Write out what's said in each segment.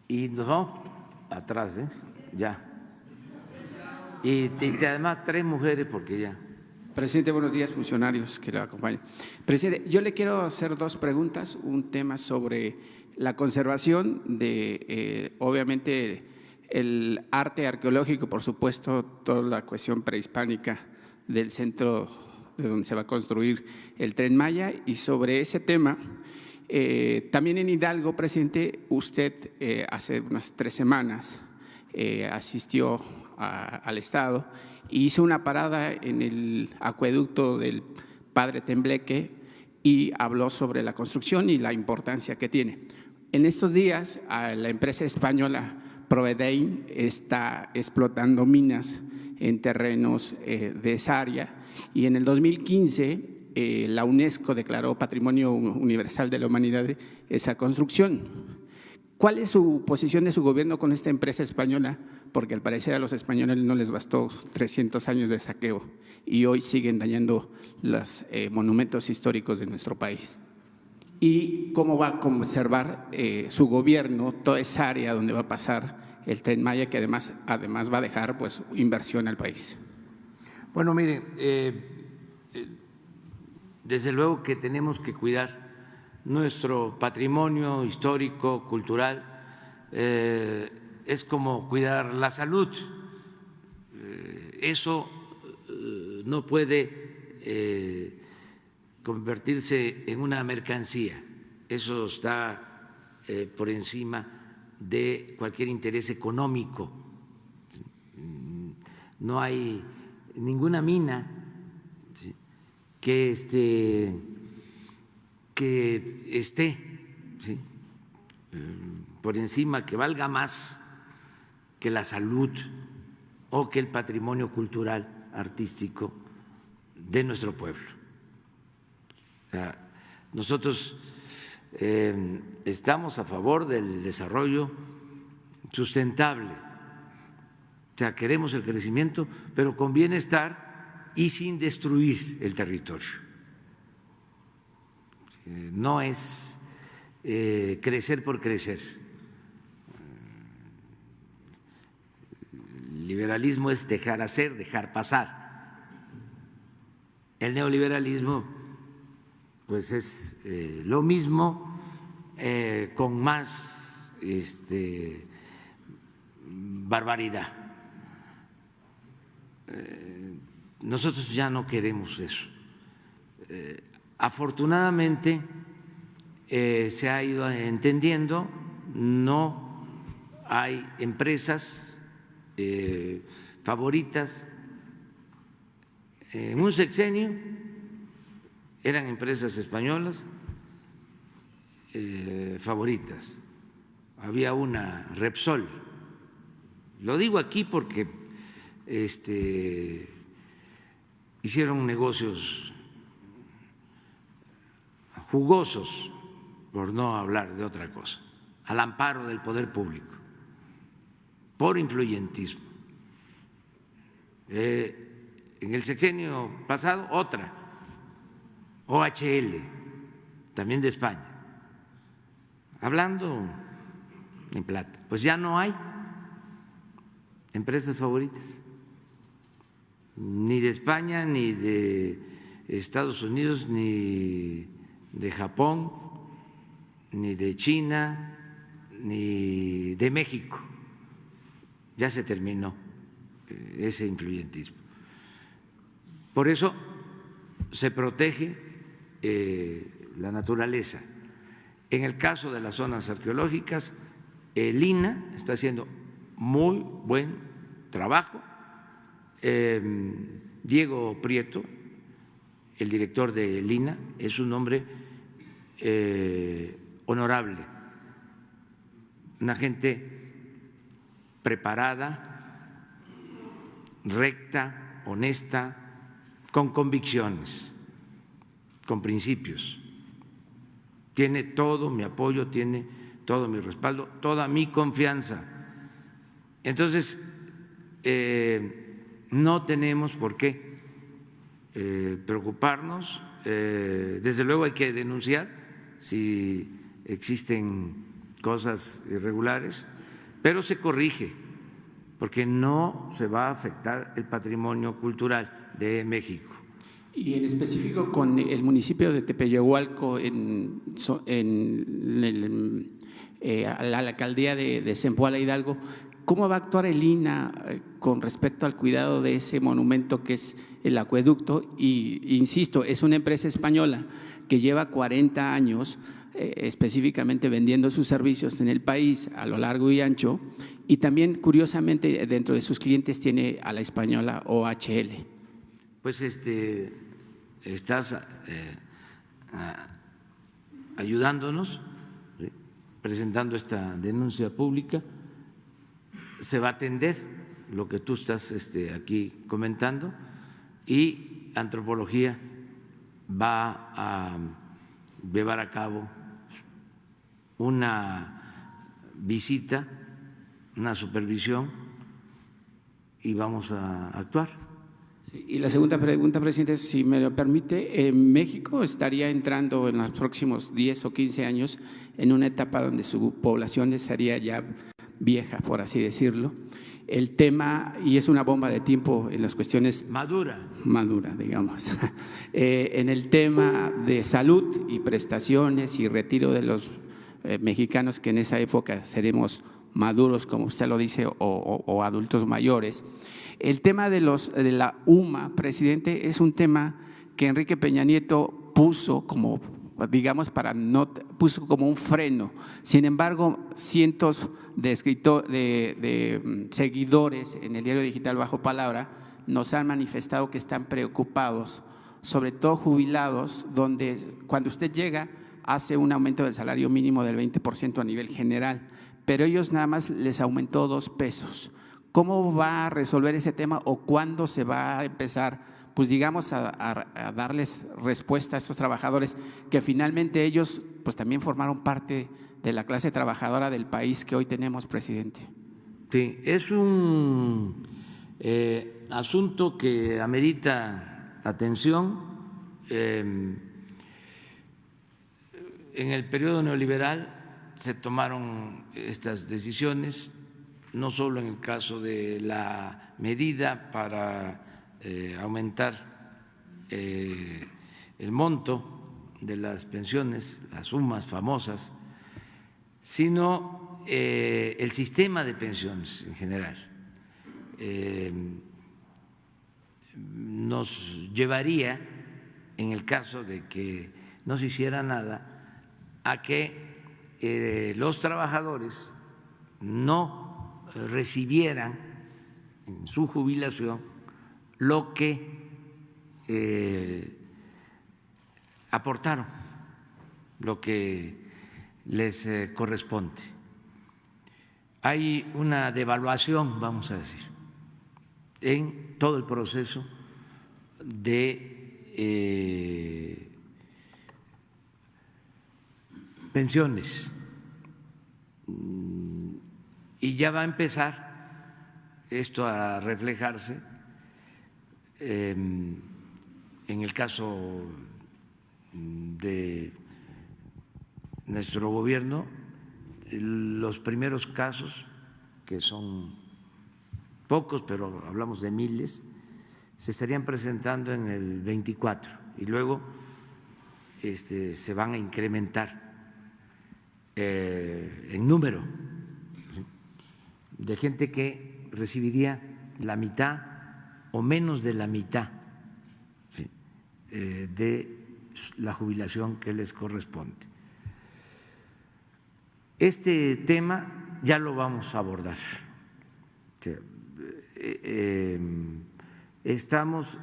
Y nos vamos atrás, ¿eh? Ya. Y además 3 mujeres porque ya. Presidente, buenos días, funcionarios que le acompañan. Presidente, yo le quiero hacer 2 preguntas. Un tema sobre la conservación de, obviamente, el arte arqueológico, por supuesto, toda la cuestión prehispánica del centro de donde se va a construir el Tren Maya. Y sobre ese tema, también en Hidalgo, presidente, usted hace unas 3 semanas asistió al Estado y hizo una parada en el acueducto del Padre Tembleque y habló sobre la construcción y la importancia que tiene. En estos días, la empresa española Provedein está explotando minas en terrenos de esa área y en el 2015 la UNESCO declaró Patrimonio Universal de la Humanidad esa construcción. ¿Cuál es su posición de su gobierno con esta empresa española? Porque al parecer a los españoles no les bastó 300 años de saqueo y hoy siguen dañando los monumentos históricos de nuestro país. ¿Y cómo va a conservar su gobierno toda esa área donde va a pasar el Tren Maya, que además va a dejar pues inversión al país? Bueno, miren, desde luego que tenemos que cuidar nuestro patrimonio histórico, cultural, es como cuidar la salud. Eso no puede convertirse en una mercancía, eso está por encima de cualquier interés económico. No hay ninguna mina que esté ¿sí? Por encima, que valga más que la salud o que el patrimonio cultural, artístico de nuestro pueblo. O sea, nosotros estamos a favor del desarrollo sustentable, o sea, queremos el crecimiento, pero con bienestar y sin destruir el territorio. No es crecer por crecer. El liberalismo es dejar hacer, dejar pasar. El neoliberalismo, pues es lo mismo, con más barbaridad. Nosotros ya no queremos eso. Afortunadamente se ha ido entendiendo, no hay empresas favoritas. En un sexenio eran empresas españolas favoritas. Había una Repsol. Lo digo aquí porque hicieron negocios jugosos, por no hablar de otra cosa, al amparo del poder público, por influyentismo. En el sexenio pasado, otra, OHL, también de España, hablando en plata. Pues ya no hay empresas favoritas, ni de España, ni de Estados Unidos, ni de Japón, ni de China, ni de México. Ya se terminó ese influyentismo. Por eso se protege la naturaleza. En el caso de las zonas arqueológicas, el INAH está haciendo muy buen trabajo. Diego Prieto, el director del INAH, es un hombre honorable, una gente preparada, recta, honesta, con convicciones, con principios. Tiene todo mi apoyo, tiene todo mi respaldo, toda mi confianza. Entonces, no tenemos por qué preocuparnos. Desde luego hay que denunciar si existen cosas irregulares, pero se corrige porque no se va a afectar el patrimonio cultural de México. Y en específico con el municipio de Tepeyahualco, a la alcaldía de Zempoala Hidalgo, ¿cómo va a actuar el INAH con respecto al cuidado de ese monumento que es el acueducto? Y insisto, es una empresa española que lleva 40 años específicamente vendiendo sus servicios en el país a lo largo y ancho, y también curiosamente dentro de sus clientes tiene a la española OHL. Pues estás ayudándonos, ¿sí?, presentando esta denuncia pública. Se va a atender lo que tú estás aquí comentando y Antropología va a llevar a cabo una visita, una supervisión y vamos a actuar. Sí, y la segunda pregunta, presidente, si me lo permite, México estaría entrando en los próximos 10 o 15 años en una etapa donde su población estaría ya vieja, por así decirlo. El tema, y es una bomba de tiempo en las cuestiones… Madura, digamos. En el tema de salud y prestaciones y retiro de los mexicanos que en esa época seremos maduros, como usted lo dice, o adultos mayores. El tema de la UMA, presidente, es un tema que Enrique Peña Nieto puso como, digamos, puso como un freno. Sin embargo, cientos de seguidores en el diario digital Bajo Palabra nos han manifestado que están preocupados, sobre todo jubilados, donde cuando usted llega hace un aumento del salario mínimo del 20% a nivel general, pero ellos nada más les aumentó 2 pesos. ¿Cómo va a resolver ese tema o cuándo se va a empezar, pues digamos, a darles respuesta a estos trabajadores que finalmente ellos pues también formaron parte de la clase trabajadora del país que hoy tenemos, presidente? Sí, es un asunto que amerita atención. En el periodo neoliberal se tomaron estas decisiones, no solo en el caso de la medida para aumentar el monto de las pensiones, las sumas famosas, sino el sistema de pensiones en general. Nos llevaría, en el caso de que no se hiciera nada, a que los trabajadores no recibieran en su jubilación lo que aportaron, lo que les corresponde. Hay una devaluación, vamos a decir, en todo el proceso de pensiones, y ya va a empezar esto a reflejarse en el caso de nuestro gobierno. Los primeros casos, que son pocos, pero hablamos de miles, se estarían presentando en el 24 y luego se van a incrementar en número, ¿sí?, de gente que recibiría la mitad o menos de la mitad, ¿sí?, de la jubilación que les corresponde. Este tema ya lo vamos a abordar. Estamos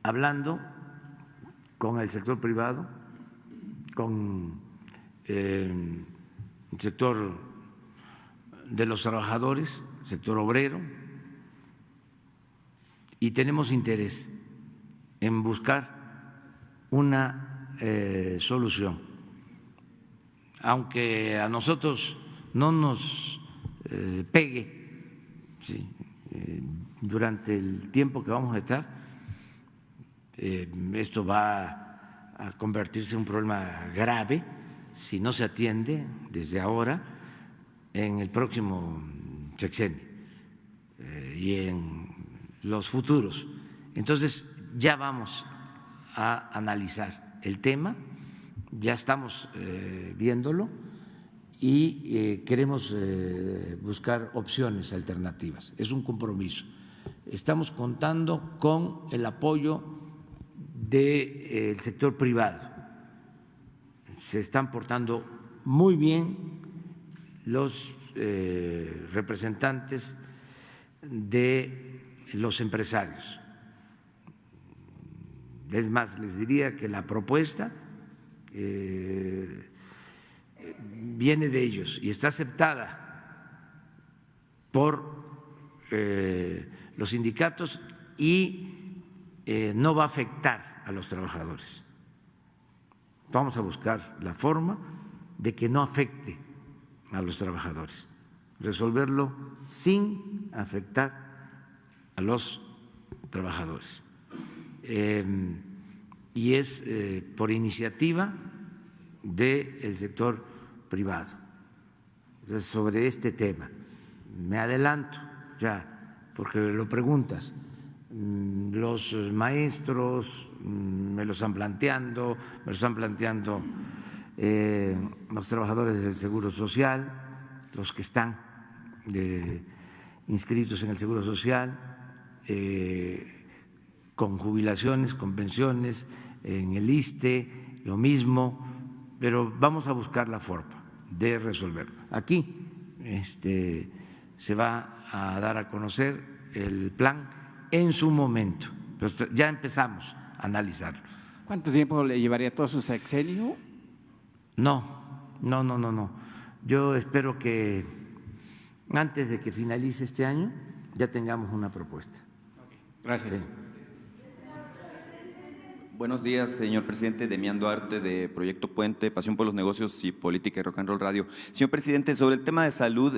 hablando con el sector privado, con el sector de los trabajadores, sector obrero, y tenemos interés en buscar una solución. Aunque a nosotros no nos pegue, ¿sí?, durante el tiempo que vamos a estar, esto va a convertirse en un problema grave, si no se atiende desde ahora, en el próximo sexenio y en los futuros. Entonces ya vamos a analizar el tema, ya estamos viéndolo y queremos buscar opciones alternativas. Es un compromiso. Estamos contando con el apoyo del sector privado. Se están portando muy bien los representantes de los empresarios. Es más, les diría que la propuesta viene de ellos y está aceptada por los sindicatos y no va a afectar a los trabajadores. Vamos a buscar la forma de que no afecte a los trabajadores, resolverlo sin afectar a los trabajadores. Y es por iniciativa del sector privado. Entonces, sobre este tema, me adelanto ya, porque lo preguntas. Los maestros me lo están planteando, los trabajadores del Seguro Social, los que están inscritos en el Seguro Social, con jubilaciones, con pensiones, en el ISSSTE, lo mismo, pero vamos a buscar la forma de resolverlo. Aquí se va a dar a conocer el plan en su momento, pero ya empezamos a analizarlo. ¿Cuánto tiempo le llevaría todo su sexenio? No. Yo espero que antes de que finalice este año ya tengamos una propuesta. Gracias. Sí. Buenos días, señor presidente. Demián Duarte, de Proyecto Puente, Pasión por los Negocios y Política y Rock and Roll Radio. Señor presidente, sobre el tema de salud,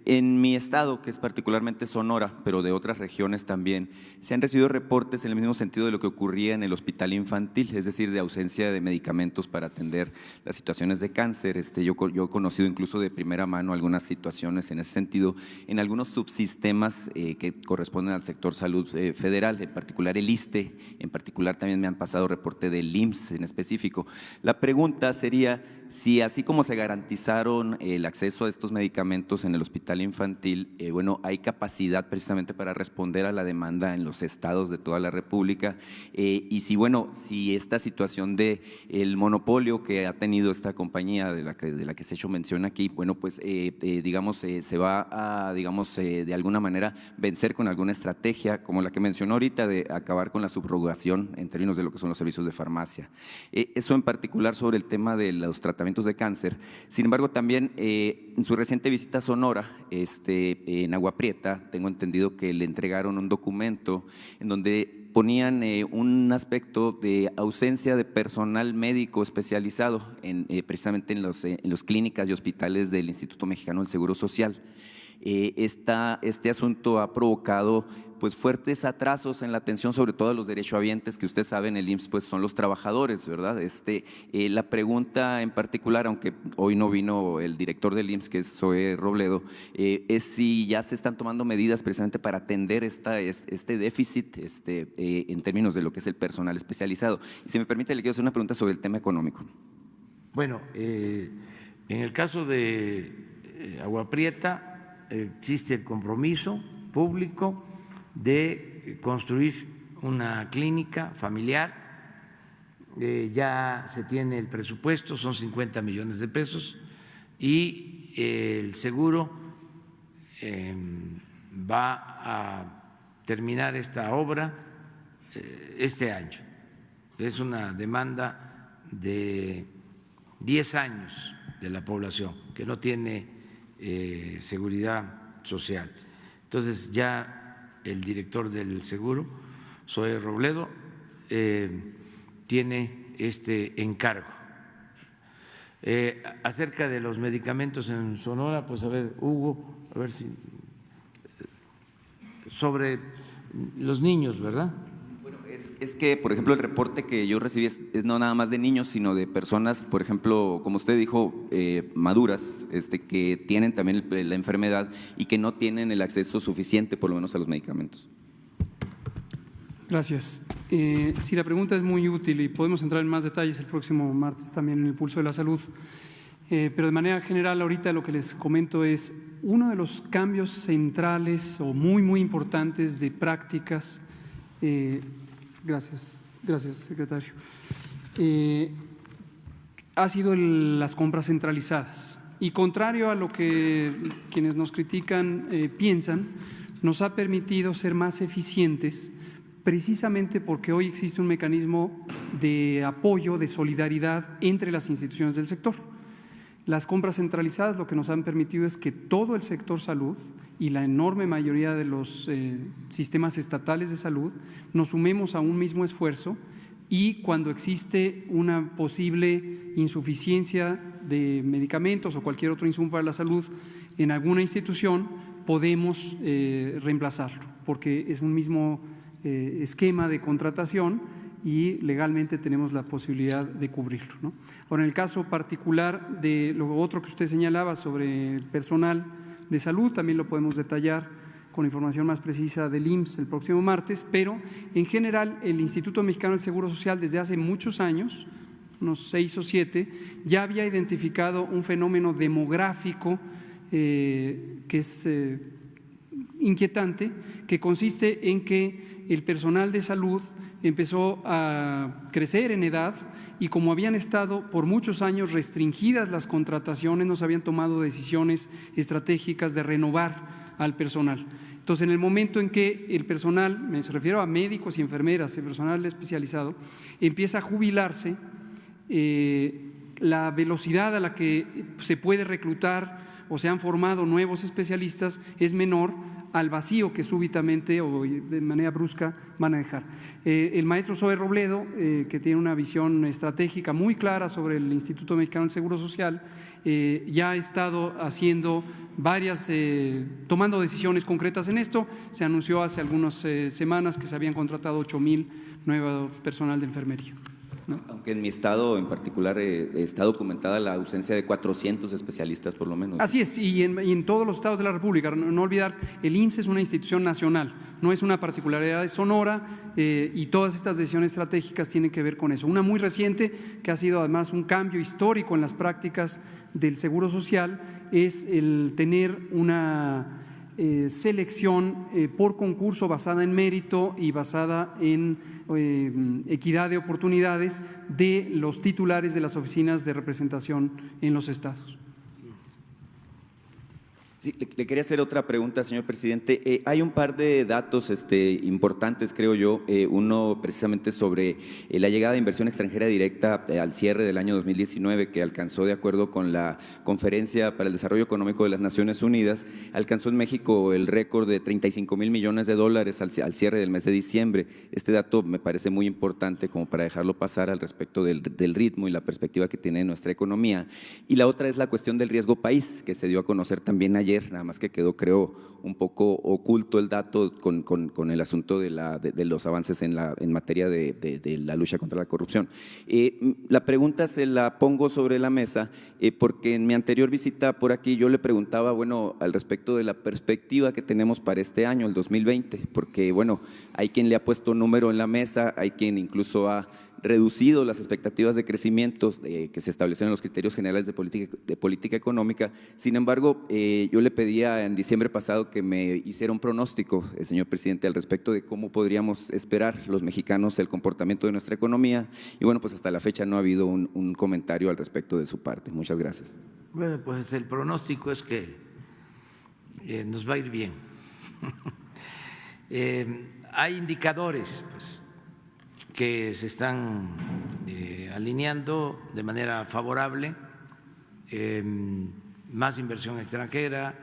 en mi estado, que es particularmente Sonora, pero de otras regiones también, se han recibido reportes en el mismo sentido de lo que ocurría en el hospital infantil, es decir, de ausencia de medicamentos para atender las situaciones de cáncer. Yo he conocido incluso de primera mano algunas situaciones en ese sentido, en algunos subsistemas que corresponden al sector salud federal, en particular el ISSSTE, en particular también me han pasado reporte del IMSS en específico. La pregunta sería si así como se garantizaron el acceso a estos medicamentos en el hospital infantil, bueno, hay capacidad precisamente para responder a la demanda en los estados de toda la República y si, bueno, si esta situación de el monopolio que ha tenido esta compañía de la que se ha hecho mención aquí, bueno, pues digamos se va a, digamos, de alguna manera vencer con alguna estrategia como la que mencionó ahorita de acabar con la subrogación en términos de lo que son los servicios de farmacia. Eso en particular sobre el tema de los tratamientos de cáncer. Sin embargo, también en su reciente visita a Sonora, en Agua Prieta, tengo entendido que le entregaron un documento en donde ponían un aspecto de ausencia de personal médico especializado precisamente en los clínicas y hospitales del Instituto Mexicano del Seguro Social. Este asunto ha provocado pues fuertes atrasos en la atención, sobre todo a los derechohabientes, que usted sabe en el IMSS pues son los trabajadores, ¿verdad? La pregunta en particular, aunque hoy no vino el director del IMSS, que es Zoe Robledo, es si ya se están tomando medidas precisamente para atender este déficit en términos de lo que es el personal especializado. Y si me permite, le quiero hacer una pregunta sobre el tema económico. Bueno, en el caso de Agua Prieta existe el compromiso público de construir una clínica familiar. Ya se tiene el presupuesto, son 50 millones de pesos y el seguro va a terminar esta obra este año. Es una demanda de 10 años de la población que no tiene seguridad social. Entonces ya el director del seguro, Zoe Robledo, tiene este encargo. Acerca de los medicamentos en Sonora, pues a ver, Hugo, a ver si sobre los niños, ¿verdad? Bueno, Es que, por ejemplo, el reporte que yo recibí es no nada más de niños, sino de personas, por ejemplo, como usted dijo, maduras, que tienen también la enfermedad y que no tienen el acceso suficiente, por lo menos, a los medicamentos. Gracias. Sí, la pregunta es muy útil y podemos entrar en más detalles el próximo martes también en el Pulso de la Salud. Pero de manera general, ahorita lo que les comento es uno de los cambios centrales o muy importantes de prácticas. Gracias, secretario. Ha sido las compras centralizadas. Y contrario a lo que quienes nos critican piensan, nos ha permitido ser más eficientes precisamente porque hoy existe un mecanismo de apoyo, de solidaridad entre las instituciones del sector. Las compras centralizadas lo que nos han permitido es que todo el sector salud y la enorme mayoría de los sistemas estatales de salud nos sumemos a un mismo esfuerzo y cuando existe una posible insuficiencia de medicamentos o cualquier otro insumo para la salud en alguna institución, podemos reemplazarlo, porque es un mismo esquema de contratación y legalmente tenemos la posibilidad de cubrirlo, ¿no? Ahora, en el caso particular de lo otro que usted señalaba sobre el personal de salud, también lo podemos detallar con información más precisa del IMSS el próximo martes, pero en general el Instituto Mexicano del Seguro Social desde hace muchos años, unos 6 o 7, ya había identificado un fenómeno demográfico que es inquietante, que consiste en que el personal de salud empezó a crecer en edad y como habían estado por muchos años restringidas las contrataciones, no se habían tomado decisiones estratégicas de renovar al personal. Entonces, en el momento en que el personal, me refiero a médicos y enfermeras, el personal especializado, empieza a jubilarse, la velocidad a la que se puede reclutar o se han formado nuevos especialistas es menor al vacío que súbitamente o de manera brusca van a dejar. El maestro Zoe Robledo, que tiene una visión estratégica muy clara sobre el Instituto Mexicano del Seguro Social, ya ha estado haciendo tomando decisiones concretas en esto. Se anunció hace algunas semanas que se habían contratado 8,000 nuevos personal de enfermería, ¿no? Aunque en mi estado en particular está documentada la ausencia de 400 especialistas por lo menos. Así es, y en todos los estados de la República. No olvidar, el IMSS es una institución nacional, no es una particularidad de Sonora y todas estas decisiones estratégicas tienen que ver con eso. Una muy reciente, que ha sido además un cambio histórico en las prácticas del Seguro Social, es el tener una selección por concurso basada en mérito y basada en equidad de oportunidades de los titulares de las oficinas de representación en los estados. Sí, le quería hacer otra pregunta, señor presidente. Hay un par de datos importantes, creo yo. Uno precisamente sobre la llegada de inversión extranjera directa al cierre del año 2019, que alcanzó, de acuerdo con la Conferencia para el Desarrollo Económico de las Naciones Unidas, alcanzó en México el récord de 35,000 millones de dólares al cierre del mes de diciembre. Este dato me parece muy importante como para dejarlo pasar al respecto del ritmo y la perspectiva que tiene nuestra economía. Y la otra es la cuestión del riesgo país, que se dio a conocer también ayer, nada más que quedó, creo, un poco oculto el dato con el asunto de los avances en materia de la lucha contra la corrupción. La pregunta se la pongo sobre la mesa porque en mi anterior visita por aquí yo le preguntaba, bueno, al respecto de la perspectiva que tenemos para este año, el 2020, porque, bueno, hay quien le ha puesto número en la mesa, hay quien incluso ha reducido las expectativas de crecimiento que se establecieron en los criterios generales de política económica. Sin embargo, yo le pedía en diciembre pasado que me hiciera un pronóstico, señor presidente, al respecto de cómo podríamos esperar los mexicanos el comportamiento de nuestra economía y bueno, pues hasta la fecha no ha habido un comentario al respecto de su parte. Muchas gracias. Bueno, pues el pronóstico es que nos va a ir bien. Hay indicadores, pues, que se están alineando de manera favorable, más inversión extranjera,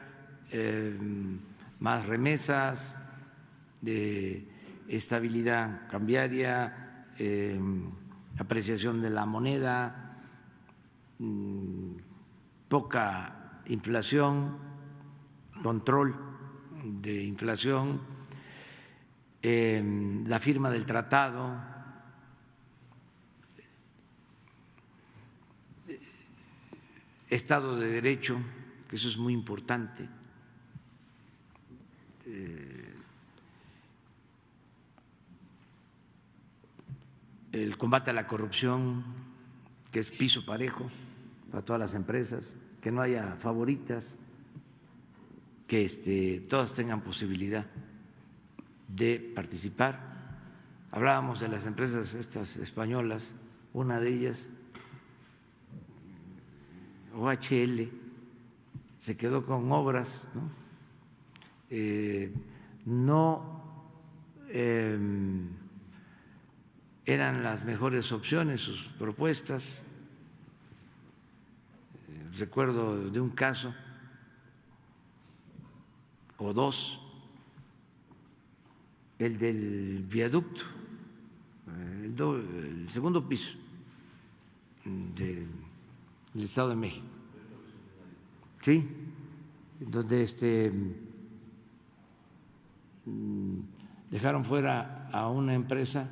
más remesas, estabilidad cambiaria, apreciación de la moneda, poca inflación, control de inflación. la firma del tratado, Estado de Derecho, que eso es muy importante, el combate a la corrupción, que es piso parejo para todas las empresas, que no haya favoritas, que todas tengan posibilidad de participar. Hablábamos de las empresas estas españolas, una de ellas, OHL, se quedó con obras, no eran las mejores opciones sus propuestas. Recuerdo de un caso o dos, el del viaducto, el segundo piso del Estado de México, sí, donde dejaron fuera a una empresa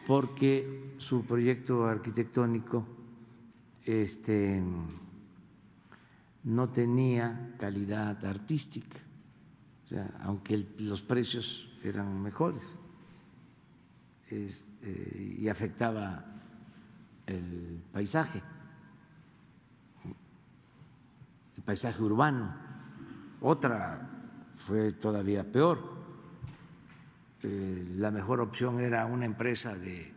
porque su proyecto arquitectónico no tenía calidad artística, o sea, aunque los precios eran mejores, y afectaba el paisaje urbano. Otra fue todavía peor. La mejor opción era una empresa de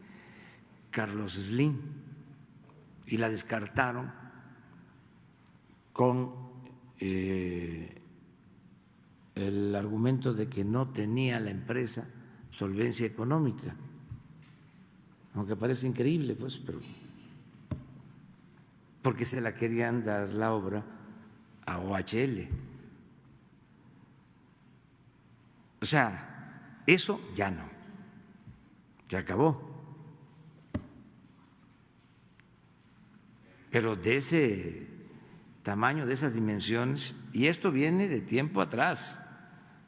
Carlos Slim y la descartaron con el argumento de que no tenía la empresa solvencia económica, aunque parece increíble, pues, pero porque se la querían dar la obra a OHL. O sea, eso ya no, se acabó. Pero de ese tamaño, de esas dimensiones, y esto viene de tiempo atrás,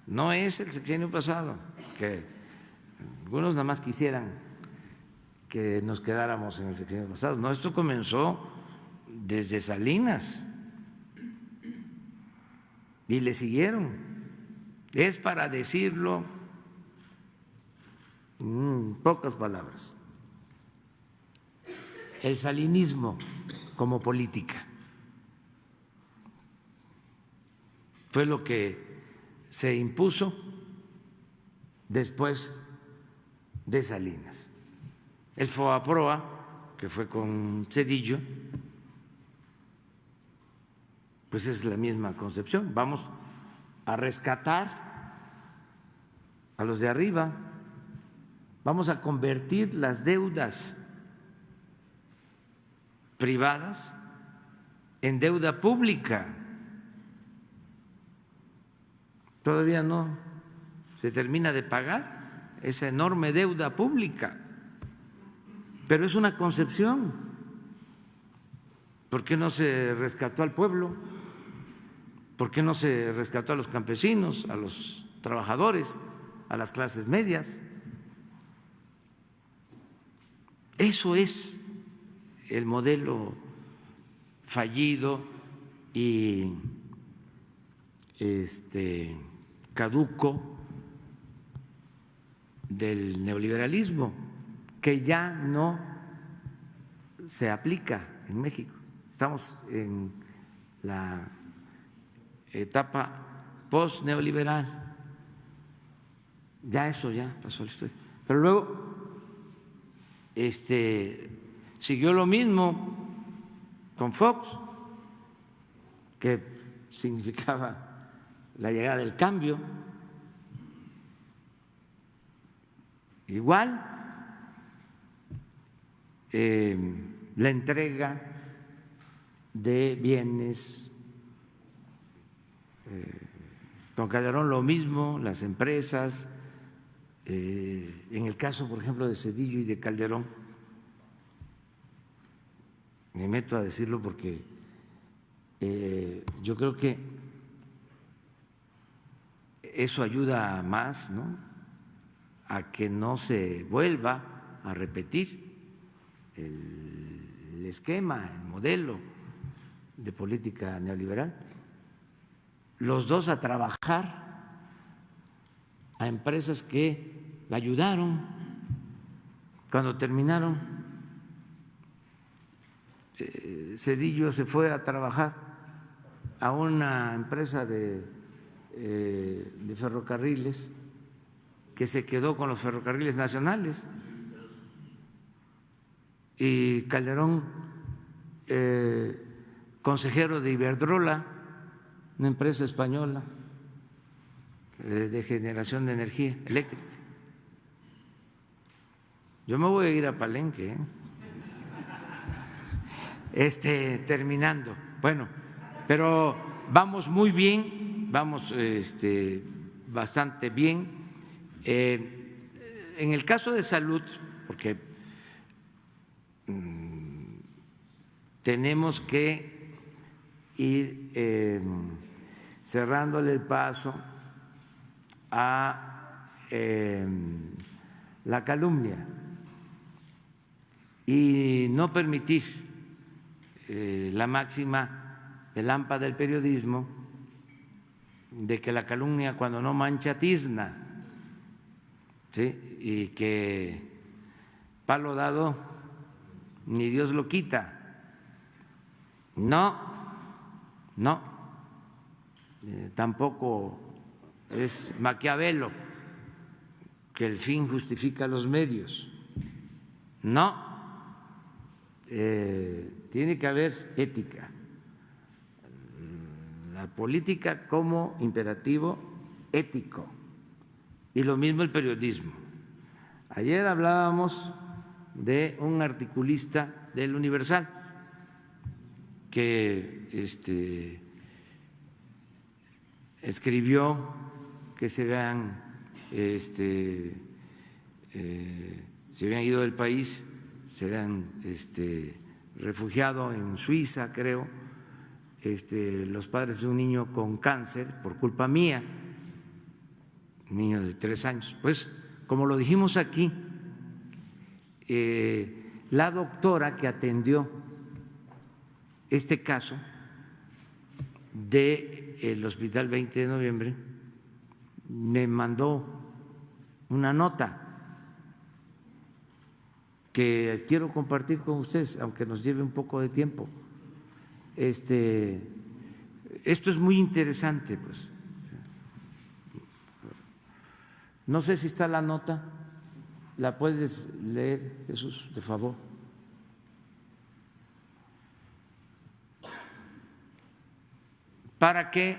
no es el sexenio pasado, que algunos nada más quisieran que nos quedáramos en el sexenio pasado. No, esto comenzó desde Salinas y le siguieron. Es para decirlo en pocas palabras, el salinismo como política fue lo que se impuso después de Salinas. El FOAPROA, que fue con Zedillo, pues es la misma concepción. Vamos a rescatar a los de arriba, vamos a convertir las deudas privadas en deuda pública. Todavía no se termina de pagar esa enorme deuda pública, pero es una concepción. ¿Por qué no se rescató al pueblo? ¿Por qué no se rescató a los campesinos, a los trabajadores, a las clases medias? Eso es el modelo fallido y caduco del neoliberalismo, que ya no se aplica en México. Estamos en la etapa post-neoliberal. Ya eso ya pasó la historia. Pero luego siguió lo mismo con Fox, que significaba la llegada del cambio. Igual la entrega de bienes, con Calderón lo mismo, las empresas, en el caso, por ejemplo, de Zedillo y de Calderón, me meto a decirlo porque yo creo que eso ayuda más, ¿no?, a que no se vuelva a repetir el esquema, el modelo de política neoliberal. Los dos a trabajar a empresas que la ayudaron cuando terminaron. Zedillo se fue a trabajar a una empresa de ferrocarriles que se quedó con los ferrocarriles nacionales, y Calderón, consejero de Iberdrola, una empresa española de generación de energía eléctrica. Yo me voy a ir a Palenque, terminando. Bueno, pero vamos muy bien, vamos bastante bien. En el caso de salud, porque tenemos que ir cerrándole el paso a la calumnia y no permitir la máxima del AMPA del periodismo de que la calumnia cuando no mancha tizna, ¿sí? Y que palo dado ni Dios lo quita. No, tampoco es Maquiavelo que el fin justifica los medios. No, tiene que haber ética. La política como imperativo ético y lo mismo el periodismo. Ayer hablábamos de un articulista del Universal que escribió que se habían ido del país, se habían refugiado en Suiza, creo, los padres de un niño con cáncer por culpa mía, un niño de 3 años. Pues, como lo dijimos aquí, la doctora que atendió este caso del Hospital 20 de Noviembre me mandó una nota que quiero compartir con ustedes, aunque nos lleve un poco de tiempo. Esto es muy interesante, pues. No sé si está la nota, ¿la puedes leer, Jesús, de favor? Para que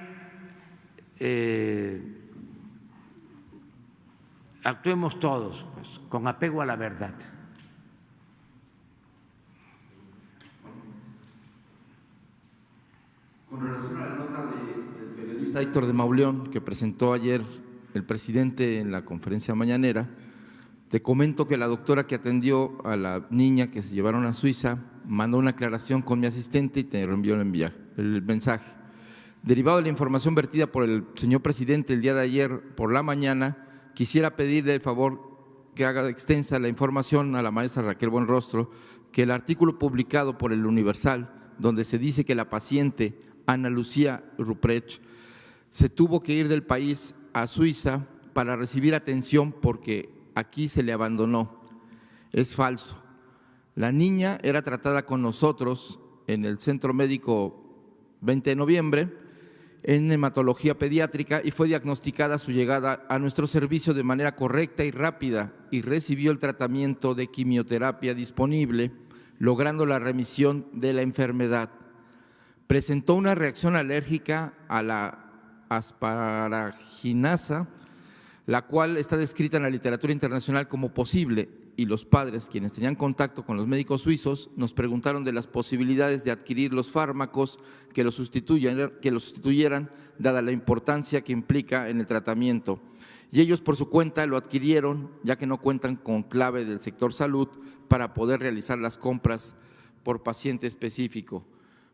actuemos todos, pues, con apego a la verdad. Con relación a la nota del periodista Héctor de Mauleón que presentó ayer el presidente en la conferencia mañanera, te comento que la doctora que atendió a la niña que se llevaron a Suiza mandó una aclaración con mi asistente y te reenvió el mensaje. Derivado de la información vertida por el señor presidente el día de ayer por la mañana, quisiera pedirle el favor que haga extensa la información a la maestra Raquel Buenrostro que el artículo publicado por el Universal, donde se dice que la paciente Ana Lucía Ruprecht se tuvo que ir del país a Suiza para recibir atención porque aquí se le abandonó, es falso. La niña era tratada con nosotros en el Centro Médico 20 de Noviembre en hematología pediátrica y fue diagnosticada a su llegada a nuestro servicio de manera correcta y rápida y recibió el tratamiento de quimioterapia disponible, logrando la remisión de la enfermedad. Presentó una reacción alérgica a la asparaginasa, la cual está descrita en la literatura internacional como posible, y los padres, quienes tenían contacto con los médicos suizos, nos preguntaron de las posibilidades de adquirir los fármacos que los sustituyeran, dada la importancia que implica en el tratamiento. Y ellos por su cuenta lo adquirieron, ya que no cuentan con clave del sector salud para poder realizar las compras por paciente específico.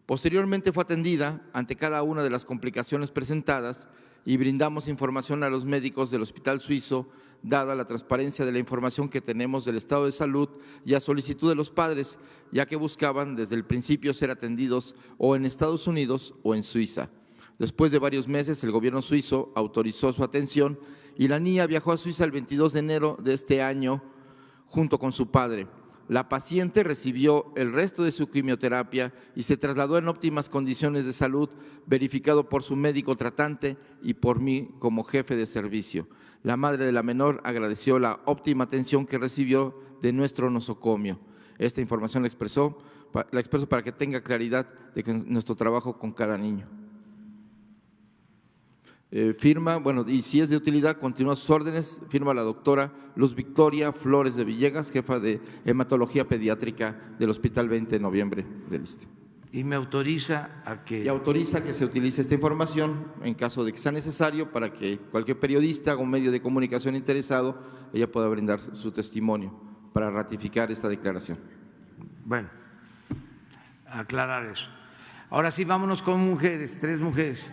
Posteriormente fue atendida ante cada una de las complicaciones presentadas y brindamos información a los médicos del Hospital Suizo dada la transparencia de la información que tenemos del estado de salud y a solicitud de los padres, ya que buscaban desde el principio ser atendidos o en Estados Unidos o en Suiza. Después de varios meses, el gobierno suizo autorizó su atención y la niña viajó a Suiza el 22 de enero de este año junto con su padre. La paciente recibió el resto de su quimioterapia y se trasladó en óptimas condiciones de salud, verificado por su médico tratante y por mí como jefe de servicio. La madre de la menor agradeció la óptima atención que recibió de nuestro nosocomio. Esta información la expreso para que tenga claridad de nuestro trabajo con cada niño. Firma, bueno, y si es de utilidad, continúa sus órdenes, firma la doctora Luz Victoria Flores de Villegas, jefa de hematología pediátrica del Hospital 20 de Noviembre del ISSSTE. Y me autoriza a que… Y autoriza que se utilice esta información en caso de que sea necesario para que cualquier periodista o medio de comunicación interesado, ella pueda brindar su testimonio para ratificar esta declaración. Bueno, aclarar eso. Ahora sí, vámonos con mujeres, 3 mujeres.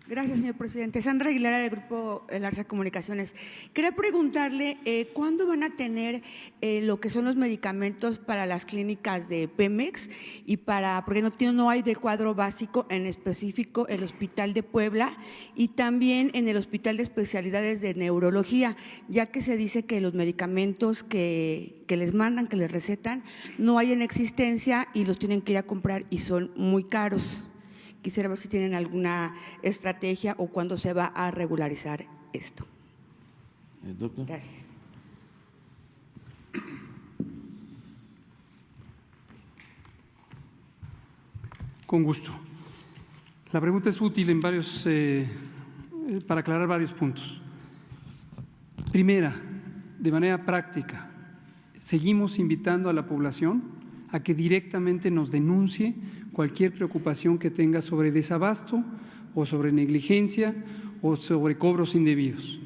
Gracias, señor presidente. Sandra Aguilera, del Grupo Larsa Comunicaciones. Quería preguntarle, ¿cuándo van a tener lo que son los medicamentos para las clínicas de Pemex y porque no hay de cuadro básico, en específico el Hospital de Puebla y también en el Hospital de Especialidades de Neurología, ya que se dice que los medicamentos que les mandan, que les recetan, no hay en existencia y los tienen que ir a comprar y son muy caros? Quisiera ver si tienen alguna estrategia o cuándo se va a regularizar esto. Doctor. Gracias. Con gusto. La pregunta es útil para aclarar varios puntos. Primera, de manera práctica, seguimos invitando a la población a que directamente nos denuncie cualquier preocupación que tenga sobre desabasto o sobre negligencia o sobre cobros indebidos.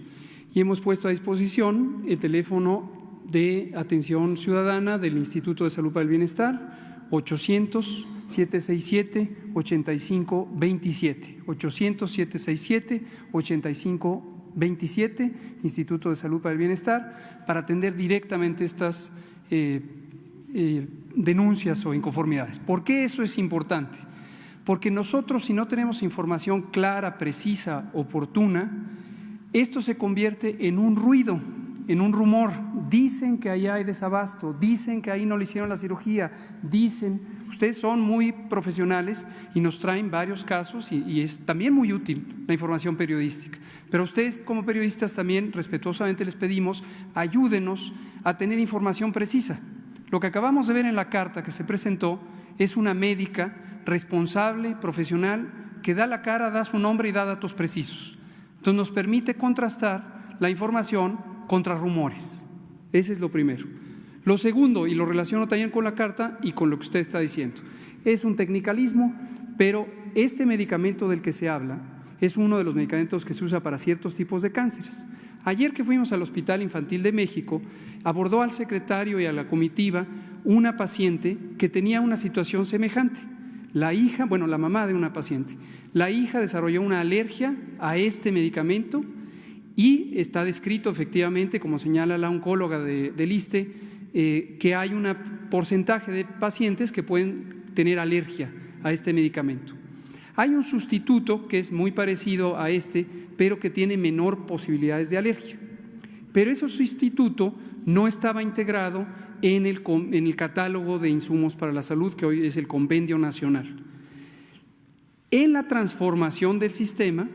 Y hemos puesto a disposición el teléfono de atención ciudadana del Instituto de Salud para el Bienestar, 800-767-8527, 800-767-8527, Instituto de Salud para el Bienestar, para atender directamente estas denuncias o inconformidades. ¿Por qué eso es importante? Porque nosotros, si no tenemos información clara, precisa, oportuna, esto se convierte en un ruido, en un rumor. Dicen que allá hay desabasto, dicen que ahí no le hicieron la cirugía, dicen… Ustedes son muy profesionales y nos traen varios casos y es también muy útil la información periodística. Pero ustedes como periodistas también respetuosamente les pedimos, ayúdenos a tener información precisa. Lo que acabamos de ver en la carta que se presentó es una médica responsable, profesional, que da la cara, da su nombre y da datos precisos. Entonces nos permite contrastar la información contra rumores. Ese es lo primero. Lo segundo, y lo relaciono también con la carta y con lo que usted está diciendo, es un tecnicalismo, pero este medicamento del que se habla es uno de los medicamentos que se usa para ciertos tipos de cánceres. Ayer que fuimos al Hospital Infantil de México, abordó al secretario y a la comitiva una paciente que tenía una situación semejante. La mamá de una paciente, la hija desarrolló una alergia a este medicamento y está descrito efectivamente, como señala la oncóloga del ISSSTE, que hay un porcentaje de pacientes que pueden tener alergia a este medicamento. Hay un sustituto que es muy parecido a este, pero que tiene menor posibilidades de alergia. Pero ese sustituto no estaba integrado en el catálogo de insumos para la salud, que hoy es el Compendio Nacional. En la transformación del sistema,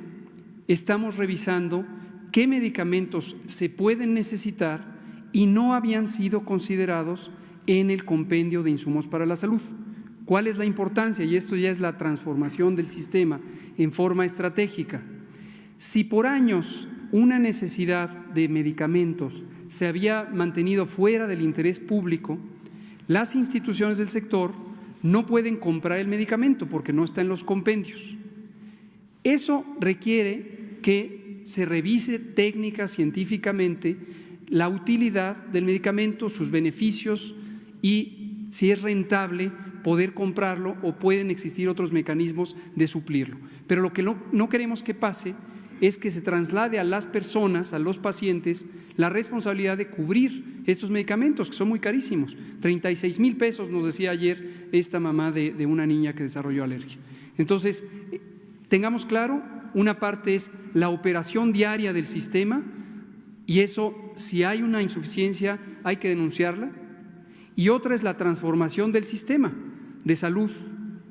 estamos revisando qué medicamentos se pueden necesitar y no habían sido considerados en el Compendio de Insumos para la Salud. ¿Cuál es la importancia? Y esto ya es la transformación del sistema en forma estratégica. Si por años una necesidad de medicamentos se había mantenido fuera del interés público, las instituciones del sector no pueden comprar el medicamento porque no está en los compendios. Eso requiere que se revise técnica, científicamente, la utilidad del medicamento, sus beneficios y si es rentable poder comprarlo o pueden existir otros mecanismos de suplirlo. Pero lo que no queremos que pase es que se traslade a las personas, a los pacientes, la responsabilidad de cubrir estos medicamentos, que son muy carísimos. 36,000 pesos, nos decía ayer esta mamá de una niña que desarrolló alergia. Entonces, tengamos claro, una parte es la operación diaria del sistema, y eso, si hay una insuficiencia, hay que denunciarla, y otra es la transformación del sistema de salud.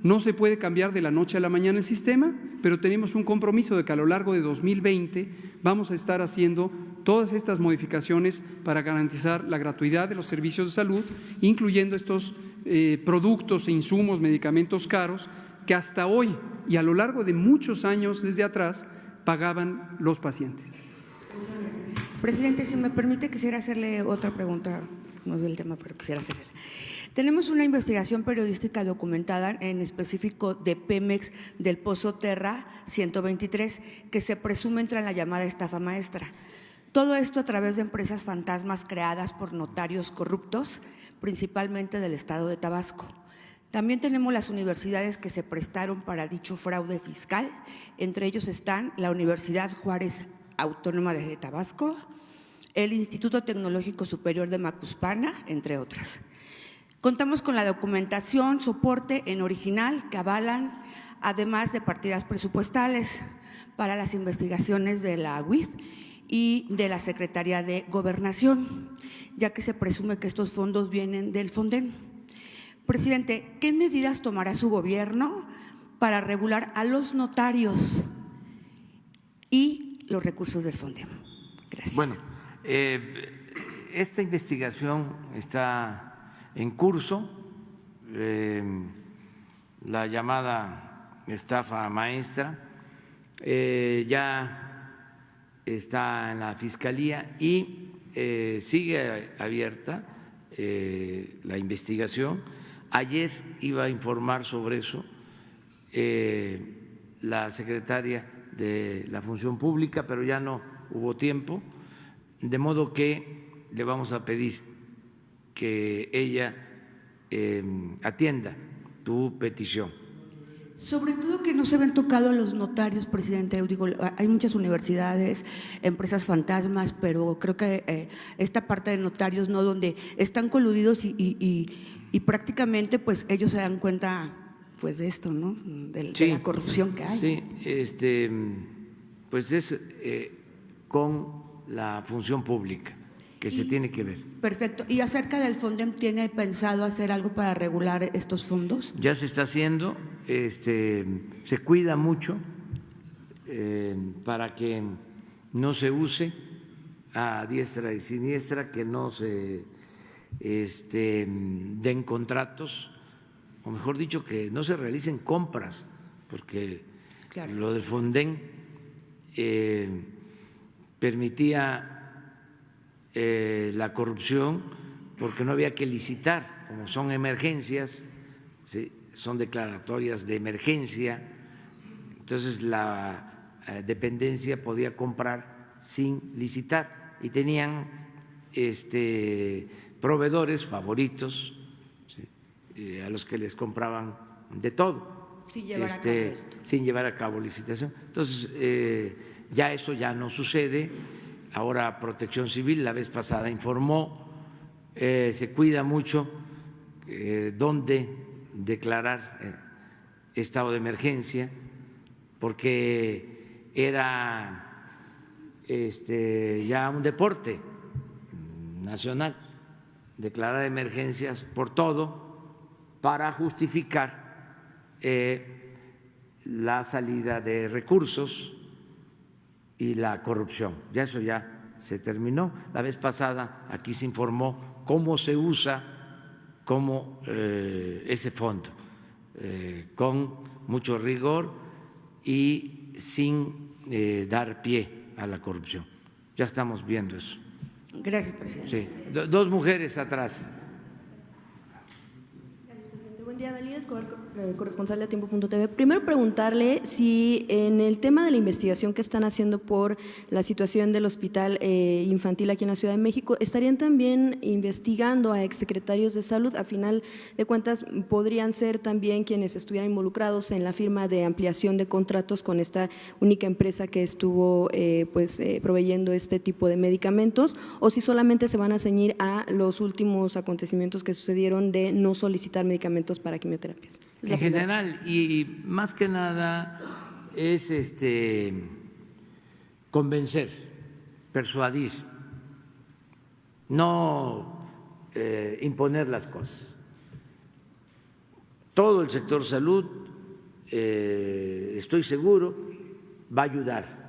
No se puede cambiar de la noche a la mañana el sistema, pero tenemos un compromiso de que a lo largo de 2020 vamos a estar haciendo todas estas modificaciones para garantizar la gratuidad de los servicios de salud, incluyendo estos productos e insumos, medicamentos caros, que hasta hoy y a lo largo de muchos años desde atrás pagaban los pacientes. Presidente, si me permite, quisiera hacerle otra pregunta, no es del tema, pero quisiera hacerla. Tenemos una investigación periodística documentada, en específico de Pemex, del Pozo Terra 123, que se presume entra en la llamada estafa maestra. Todo esto a través de empresas fantasmas creadas por notarios corruptos, principalmente del estado de Tabasco. También tenemos las universidades que se prestaron para dicho fraude fiscal. Entre ellos están la Universidad Juárez Autónoma de Tabasco, el Instituto Tecnológico Superior de Macuspana, entre otras. Contamos con la documentación, soporte en original que avalan, además de partidas presupuestales para las investigaciones de la UIF y de la Secretaría de Gobernación, ya que se presume que estos fondos vienen del Fonden. Presidente, ¿qué medidas tomará su gobierno para regular a los notarios y los recursos del Fonden? Gracias. Bueno, esta investigación está en curso, la llamada estafa maestra ya está en la Fiscalía y sigue abierta la investigación. Ayer iba a informar sobre eso la secretaria de la Función Pública, pero ya no hubo tiempo, de modo que le vamos a pedir que ella atienda tu petición. Sobre todo que no se ven tocados los notarios, presidente. Digo, hay muchas universidades, empresas fantasmas, pero creo que esta parte de notarios, ¿no?, donde están coludidos y prácticamente pues ellos se dan cuenta pues de esto, ¿no?, de la corrupción que hay. Sí, pues es con la función pública que se tiene que ver. Perfecto. ¿Y acerca del Fonden, tiene pensado hacer algo para regular estos fondos? Ya se está haciendo, se cuida mucho para que no se use a diestra y siniestra, que no se den contratos, o mejor dicho, que no se realicen compras, porque claro, lo del Fonden permitía la corrupción porque no había que licitar, como son emergencias, ¿sí?, son declaratorias de emergencia, entonces la dependencia podía comprar sin licitar y tenían proveedores favoritos, ¿sí?, a los que les compraban de todo, sin llevar a cabo esto, sin llevar a cabo licitación. Entonces ya eso ya no sucede. Ahora Protección Civil, la vez pasada informó, se cuida mucho dónde declarar estado de emergencia, porque era ya un deporte nacional declarar emergencias por todo para justificar la salida de recursos y la corrupción. Ya eso ya se terminó. La vez pasada aquí se informó cómo se usa ese fondo, con mucho rigor y sin dar pie a la corrupción. Ya estamos viendo eso. Gracias, presidente. Sí. Dos mujeres atrás. Buen día, Dalila Escobar, corresponsal de Tiempo.tv. Primero preguntarle si en el tema de la investigación que están haciendo por la situación del hospital infantil aquí en la Ciudad de México, ¿estarían también investigando a exsecretarios de salud? A final de cuentas, podrían ser también quienes estuvieran involucrados en la firma de ampliación de contratos con esta única empresa que estuvo proveyendo este tipo de medicamentos, o si solamente se van a ceñir a los últimos acontecimientos que sucedieron de no solicitar medicamentos para quimioterapias. En general, y más que nada es convencer, persuadir, no imponer las cosas. Todo el sector salud, estoy seguro, va a ayudar.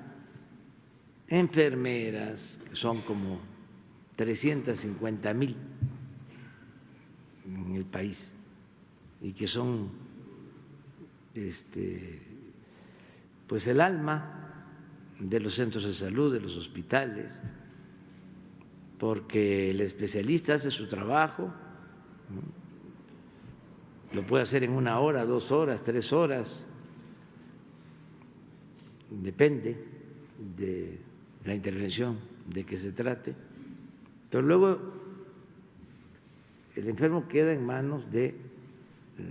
Enfermeras, que son como 350,000 en el país y que son pues el alma de los centros de salud, de los hospitales, porque el especialista hace su trabajo, lo puede hacer en 1 hora, 2 horas, 3 horas, depende de la intervención de que se trate, pero luego el enfermo queda en manos de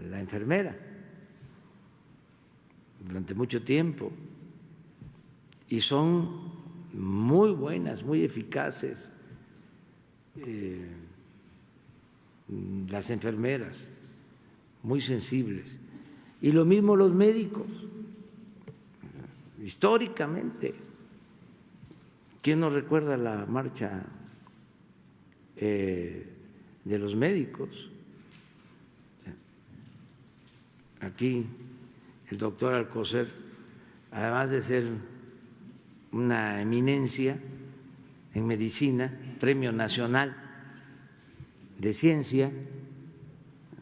la enfermera durante mucho tiempo y son muy buenas, muy eficaces las enfermeras, muy sensibles, y lo mismo los médicos. Históricamente, ¿quién no recuerda la marcha de los médicos? Aquí el doctor Alcocer, además de ser una eminencia en medicina, Premio Nacional de Ciencia,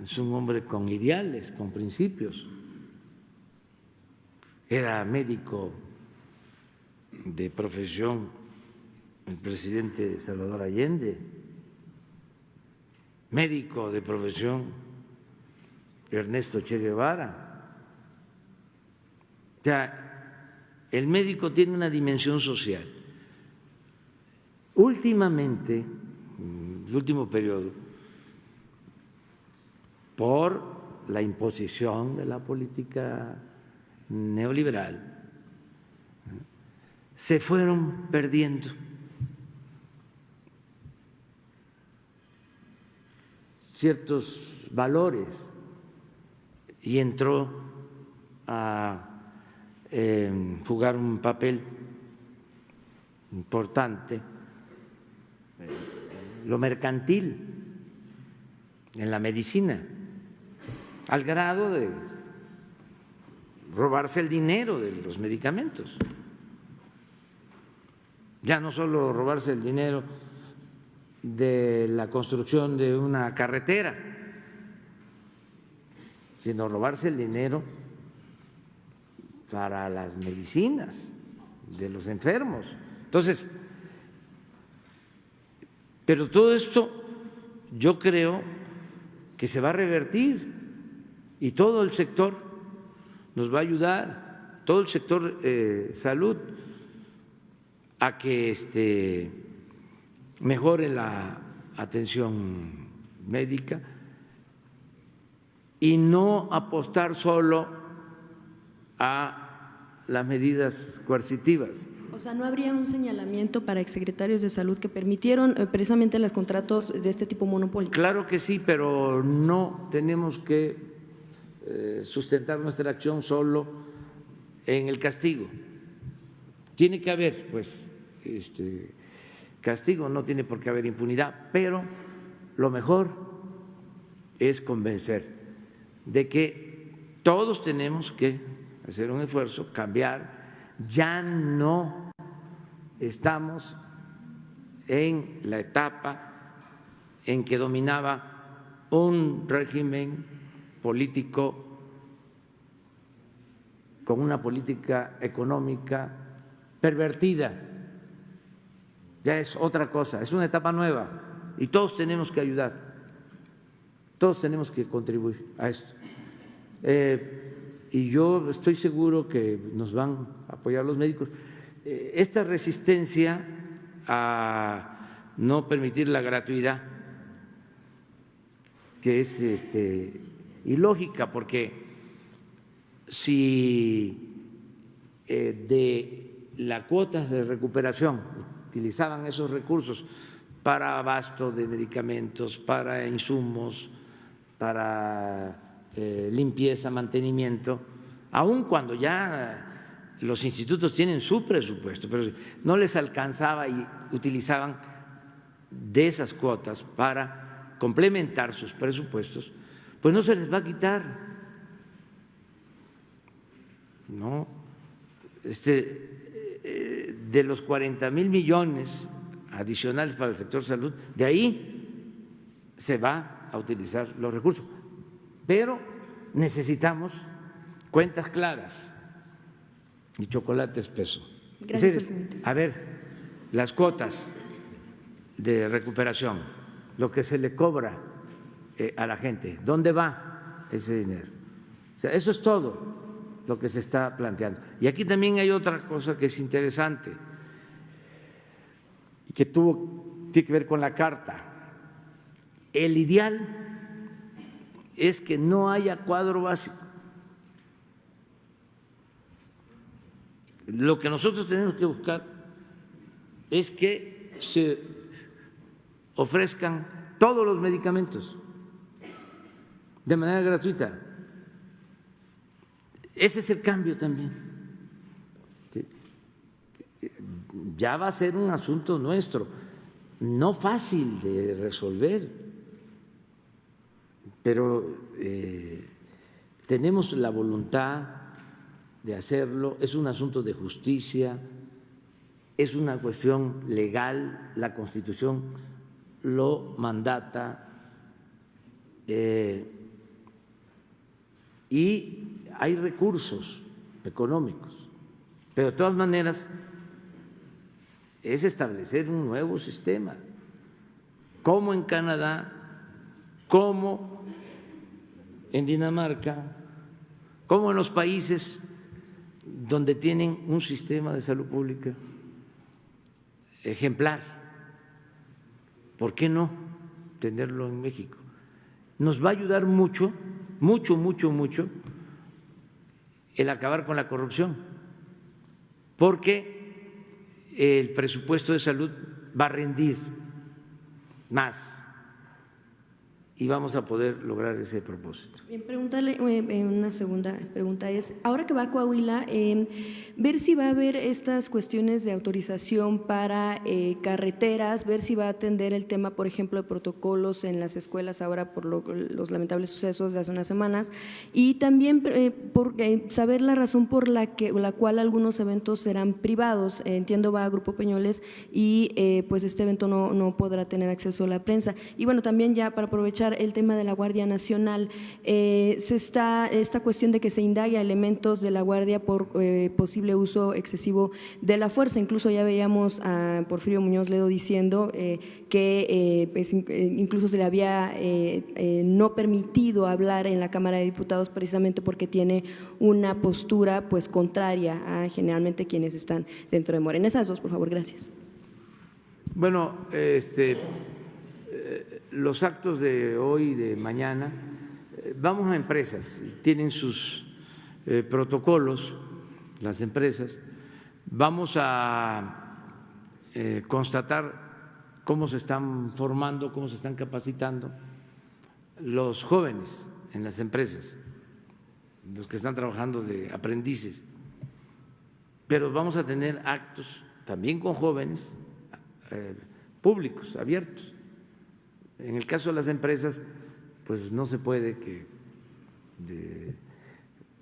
es un hombre con ideales, con principios. Era médico de profesión el presidente Salvador Allende, médico de profesión Ernesto Che Guevara. O sea, el médico tiene una dimensión social. Últimamente, en el último periodo, por la imposición de la política neoliberal, se fueron perdiendo ciertos valores y entró a jugar un papel importante lo mercantil en la medicina, al grado de robarse el dinero de los medicamentos. Ya no solo robarse el dinero de la construcción de una carretera, sino robarse el dinero para las medicinas de los enfermos. Entonces, pero todo esto yo creo que se va a revertir y todo el sector nos va a ayudar, todo el sector salud, a que mejore la atención médica y no apostar solo a las medidas coercitivas. O sea, ¿no habría un señalamiento para exsecretarios de salud que permitieron precisamente los contratos de este tipo monopólico? Claro que sí, pero no tenemos que sustentar nuestra acción solo en el castigo. Tiene que haber, pues, castigo, no tiene por qué haber impunidad, pero lo mejor es convencer de que todos tenemos que hacer un esfuerzo, cambiar. Ya no estamos en la etapa en que dominaba un régimen político con una política económica pervertida. Ya es otra cosa, es una etapa nueva y todos tenemos que ayudar Todos tenemos que contribuir a esto. Y yo estoy seguro que nos van a apoyar los médicos. Esta resistencia a no permitir la gratuidad, que es ilógica, porque si de las cuotas de recuperación utilizaban esos recursos para abasto de medicamentos, para insumos, para limpieza, mantenimiento, aun cuando ya los institutos tienen su presupuesto, pero no les alcanzaba y utilizaban de esas cuotas para complementar sus presupuestos, pues no se les va a quitar, ¿no? De los 40,000 millones adicionales para el sector salud, de ahí se va a utilizar los recursos, pero necesitamos cuentas claras y chocolate espeso. Gracias, presidente. A ver, las cuotas de recuperación, lo que se le cobra a la gente, ¿dónde va ese dinero? O sea, eso es todo lo que se está planteando. Y aquí también hay otra cosa que es interesante y que tiene que ver con la carta. El ideal es que no haya cuadro básico. Lo que nosotros tenemos que buscar es que se ofrezcan todos los medicamentos de manera gratuita. Ese es el cambio también. ¿Sí? Ya va a ser un asunto nuestro, no fácil de resolver, pero tenemos la voluntad de hacerlo. Es un asunto de justicia, es una cuestión legal, la Constitución lo mandata, y hay recursos económicos, pero de todas maneras es establecer un nuevo sistema, como en Canadá, como en Dinamarca, como en los países donde tienen un sistema de salud pública ejemplar. ¿Por qué no tenerlo en México? Nos va a ayudar mucho, mucho, mucho, mucho el acabar con la corrupción, porque el presupuesto de salud va a rendir más y vamos a poder lograr ese propósito. Bien, preguntarle, una segunda pregunta es, ahora que va a Coahuila, ver si va a haber estas cuestiones de autorización para carreteras, ver si va a atender el tema, por ejemplo, de protocolos en las escuelas ahora por los lamentables sucesos de hace unas semanas, y también por saber la razón por la cual algunos eventos serán privados. Entiendo va a Grupo Peñoles y pues este evento no podrá tener acceso a la prensa. Y bueno, también ya para aprovechar el tema de la Guardia Nacional, esta cuestión de que se indague a elementos de la Guardia por posible uso excesivo de la fuerza. Incluso ya veíamos a Porfirio Muñoz Ledo diciendo que incluso se le había no permitido hablar en la Cámara de Diputados precisamente porque tiene una postura pues contraria a generalmente quienes están dentro de Morena. Esas dos, por favor, gracias. Bueno, los actos de hoy y de mañana, vamos a empresas, tienen sus protocolos, las empresas, vamos a constatar cómo se están formando, cómo se están capacitando los jóvenes en las empresas, los que están trabajando de aprendices, pero vamos a tener actos también con jóvenes públicos, abiertos. En el caso de las empresas, pues no se puede que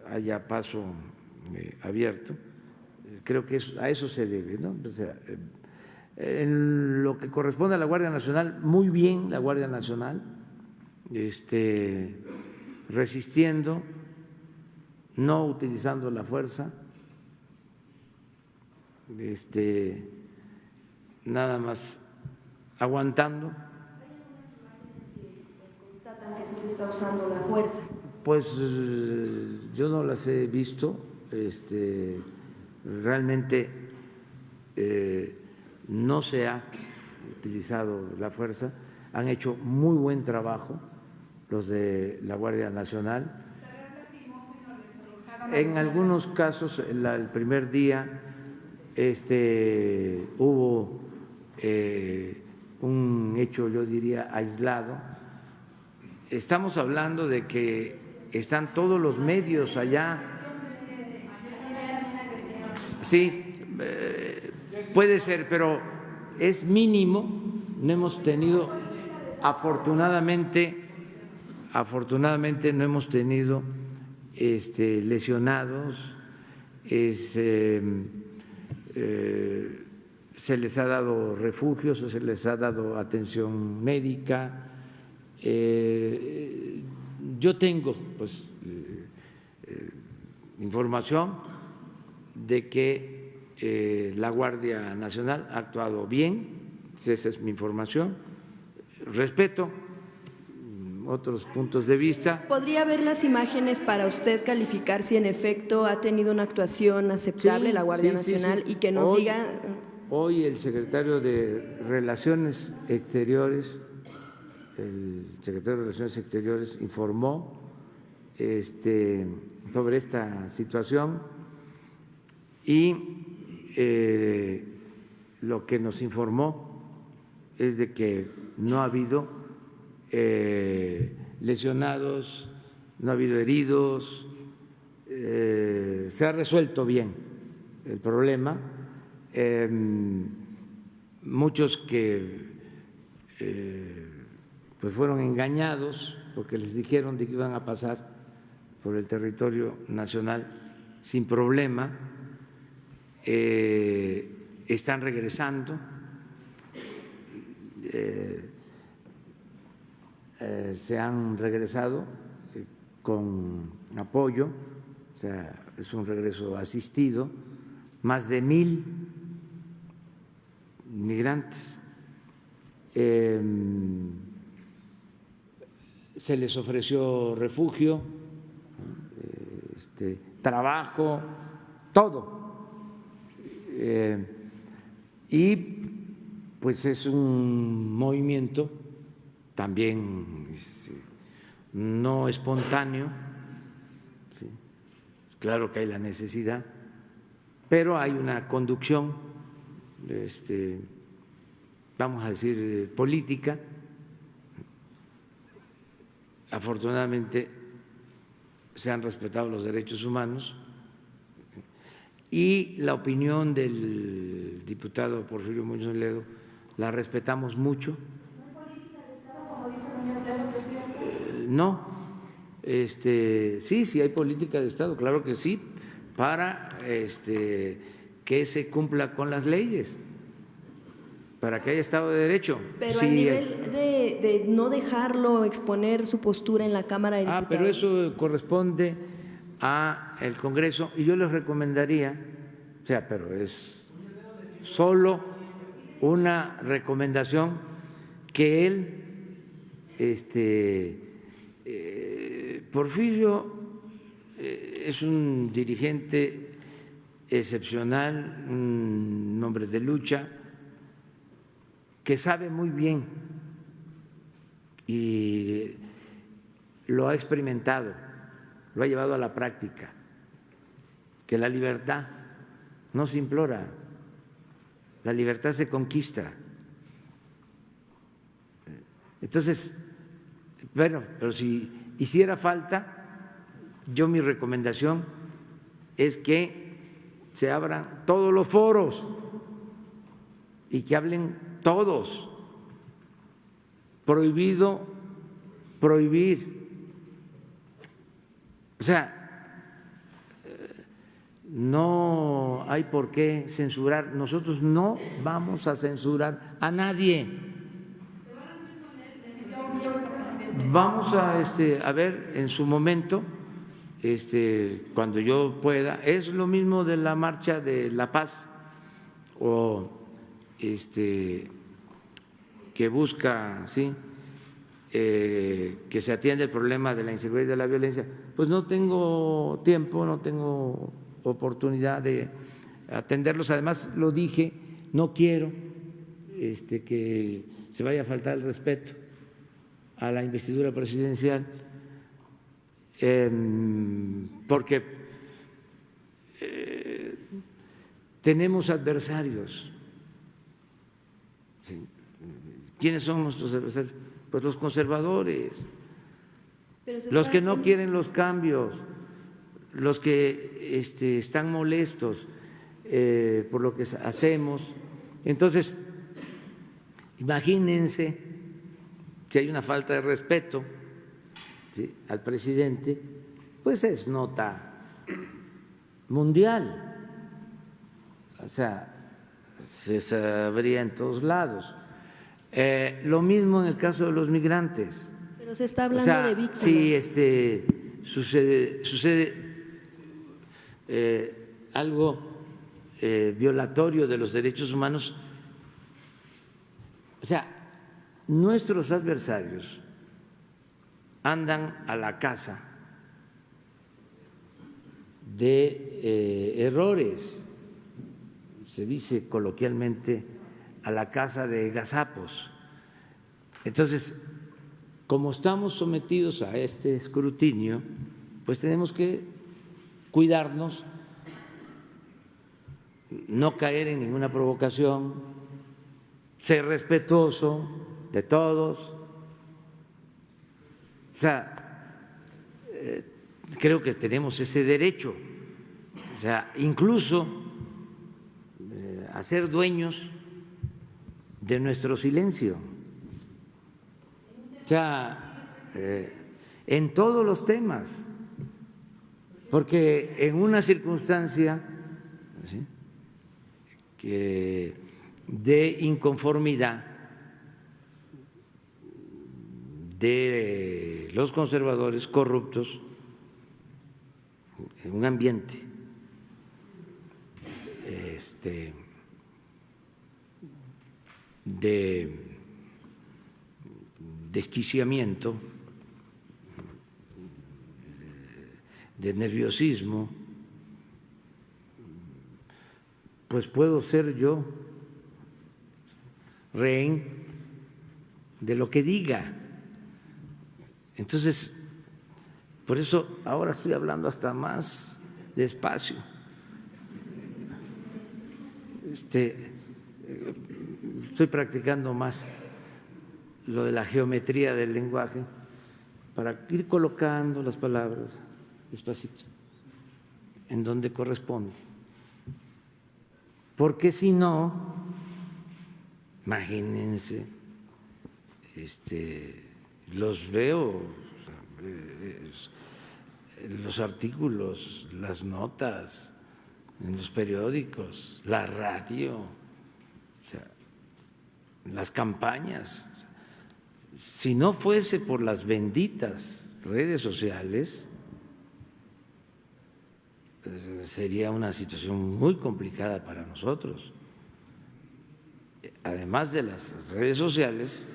haya paso abierto. Creo que a eso se debe, ¿no? O sea, en lo que corresponde a la Guardia Nacional, muy bien la Guardia Nacional, resistiendo, no utilizando la fuerza, nada más aguantando. Que sí se está usando la fuerza. Pues yo no las he visto, realmente no se ha utilizado la fuerza, han hecho muy buen trabajo los de la Guardia Nacional. En algunos casos, el primer día hubo un hecho, yo diría, aislado. Estamos hablando de que están todos los medios allá. Sí, puede ser, pero es mínimo. No hemos tenido, afortunadamente no hemos tenido lesionados. Se les ha dado refugios, se les ha dado atención médica. Yo tengo pues información de que la Guardia Nacional ha actuado bien, esa es mi información, respeto otros puntos de vista. ¿Podría ver las imágenes para usted calificar si en efecto ha tenido una actuación aceptable la Guardia Nacional y que nos diga? Hoy el secretario de Relaciones Exteriores, informó sobre esta situación y lo que nos informó es de que no ha habido lesionados, no ha habido heridos, se ha resuelto bien el problema. Muchos que pues fueron engañados porque les dijeron de que iban a pasar por el territorio nacional sin problema, están regresando. Se han regresado con apoyo, o sea, es un regreso asistido, más de 1,000 migrantes. Se les ofreció refugio, trabajo, todo. Y pues es un movimiento también no espontáneo, ¿sí? Claro que hay la necesidad, pero hay una conducción, vamos a decir, política. Afortunadamente se han respetado los derechos humanos y la opinión del diputado Porfirio Muñoz Ledo la respetamos mucho. No, sí hay política de Estado, claro que sí, para que se cumpla con las leyes, para que haya Estado de Derecho. Pero sí, al nivel de no dejarlo exponer su postura en la Cámara de Diputados. Pero eso corresponde al Congreso y yo les recomendaría, pero es solo una recomendación, que él, Porfirio es un dirigente excepcional, un hombre de lucha, que sabe muy bien y lo ha experimentado, lo ha llevado a la práctica, que la libertad no se implora, la libertad se conquista. Entonces, bueno, pero si hiciera falta, mi recomendación es que se abran todos los foros y que hablen todos. Prohibido prohibir. O sea, no hay por qué censurar. Nosotros no vamos a censurar a nadie. Vamos a ver en su momento, cuando yo pueda. Es lo mismo de la marcha de la paz o que busca, ¿sí?, que se atiende el problema de la inseguridad y de la violencia, pues no tengo tiempo, no tengo oportunidad de atenderlos. Además, lo dije, no quiero que se vaya a faltar el respeto a la investidura presidencial, porque tenemos adversarios. ¿Sí? ¿Quiénes son nuestros adversarios? Pues los conservadores, los que no quieren los cambios, los que están molestos por lo que hacemos. Entonces, imagínense si hay una falta de respeto, ¿sí?, al presidente, pues es nota mundial, o sea, se sabría en todos lados. Lo mismo en el caso de los migrantes. Pero se está hablando de víctimas. Si sucede algo violatorio de los derechos humanos, o sea, nuestros adversarios andan a la caza de errores, se dice coloquialmente, a la caza de gazapos. Entonces, como estamos sometidos a este escrutinio, pues tenemos que cuidarnos, no caer en ninguna provocación, ser respetuoso de todos. O sea, creo que tenemos ese derecho, o sea, incluso a ser dueños de nuestro silencio. O sea, en todos los temas, porque en una circunstancia, ¿sí?, que de inconformidad de los conservadores corruptos, en un ambiente de desquiciamiento, de nerviosismo, pues puedo ser yo rehén de lo que diga. Entonces, por eso ahora estoy hablando hasta más despacio. Estoy practicando más lo de la geometría del lenguaje para ir colocando las palabras despacito en donde corresponde. Porque si no, imagínense, los veo, los artículos, las notas en los periódicos, la radio, o sea, las campañas. Si no fuese por las benditas redes sociales, sería una situación muy complicada para nosotros. Además de las redes sociales,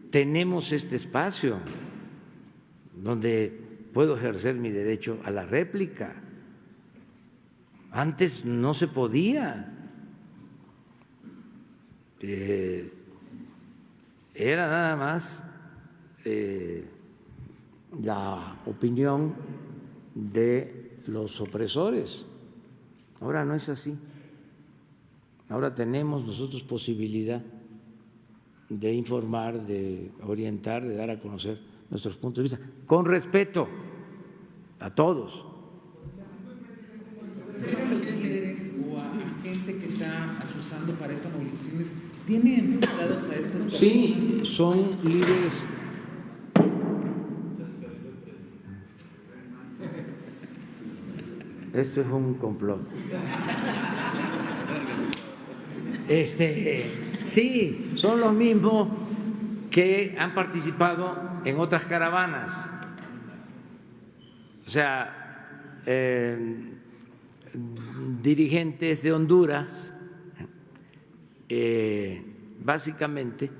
tenemos este espacio donde puedo ejercer mi derecho a la réplica. Antes no se podía. Era nada más la opinión de los opresores. Ahora no es así. Ahora tenemos nosotros posibilidad de informar, de orientar, de dar a conocer nuestros puntos de vista, con respeto a todos. Los líderes o a gente que está asusando para estas movilizaciones, ¿tiene enfrentados a estas personas? Sí, son líderes. Esto es un complot. Sí, son los mismos que han participado en otras caravanas. O sea, dirigentes de Honduras, básicamente,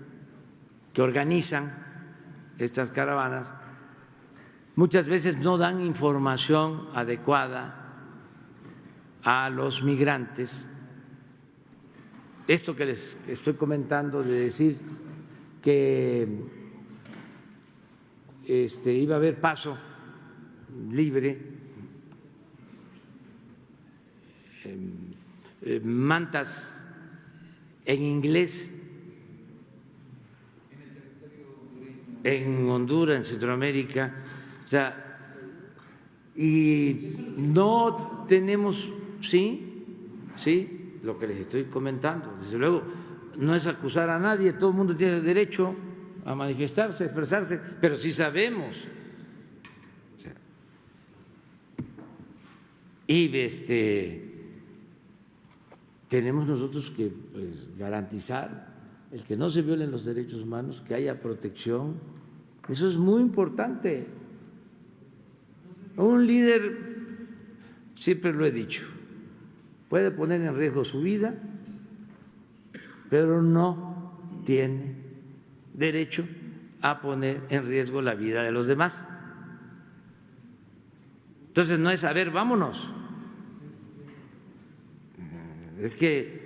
que organizan estas caravanas, muchas veces no dan información adecuada a los migrantes. Esto que les estoy comentando de decir que iba a haber paso libre, mantas en inglés en Honduras, en Centroamérica, o sea, y no tenemos, sí, lo que les estoy comentando. Desde luego, no es acusar a nadie, todo el mundo tiene derecho a manifestarse, a expresarse, pero sí sabemos. O sea, y tenemos nosotros que garantizar el que no se violen los derechos humanos, que haya protección. Eso es muy importante. Un líder, siempre lo he dicho, puede poner en riesgo su vida, pero no tiene derecho a poner en riesgo la vida de los demás. Entonces no es, a ver, vámonos. Es que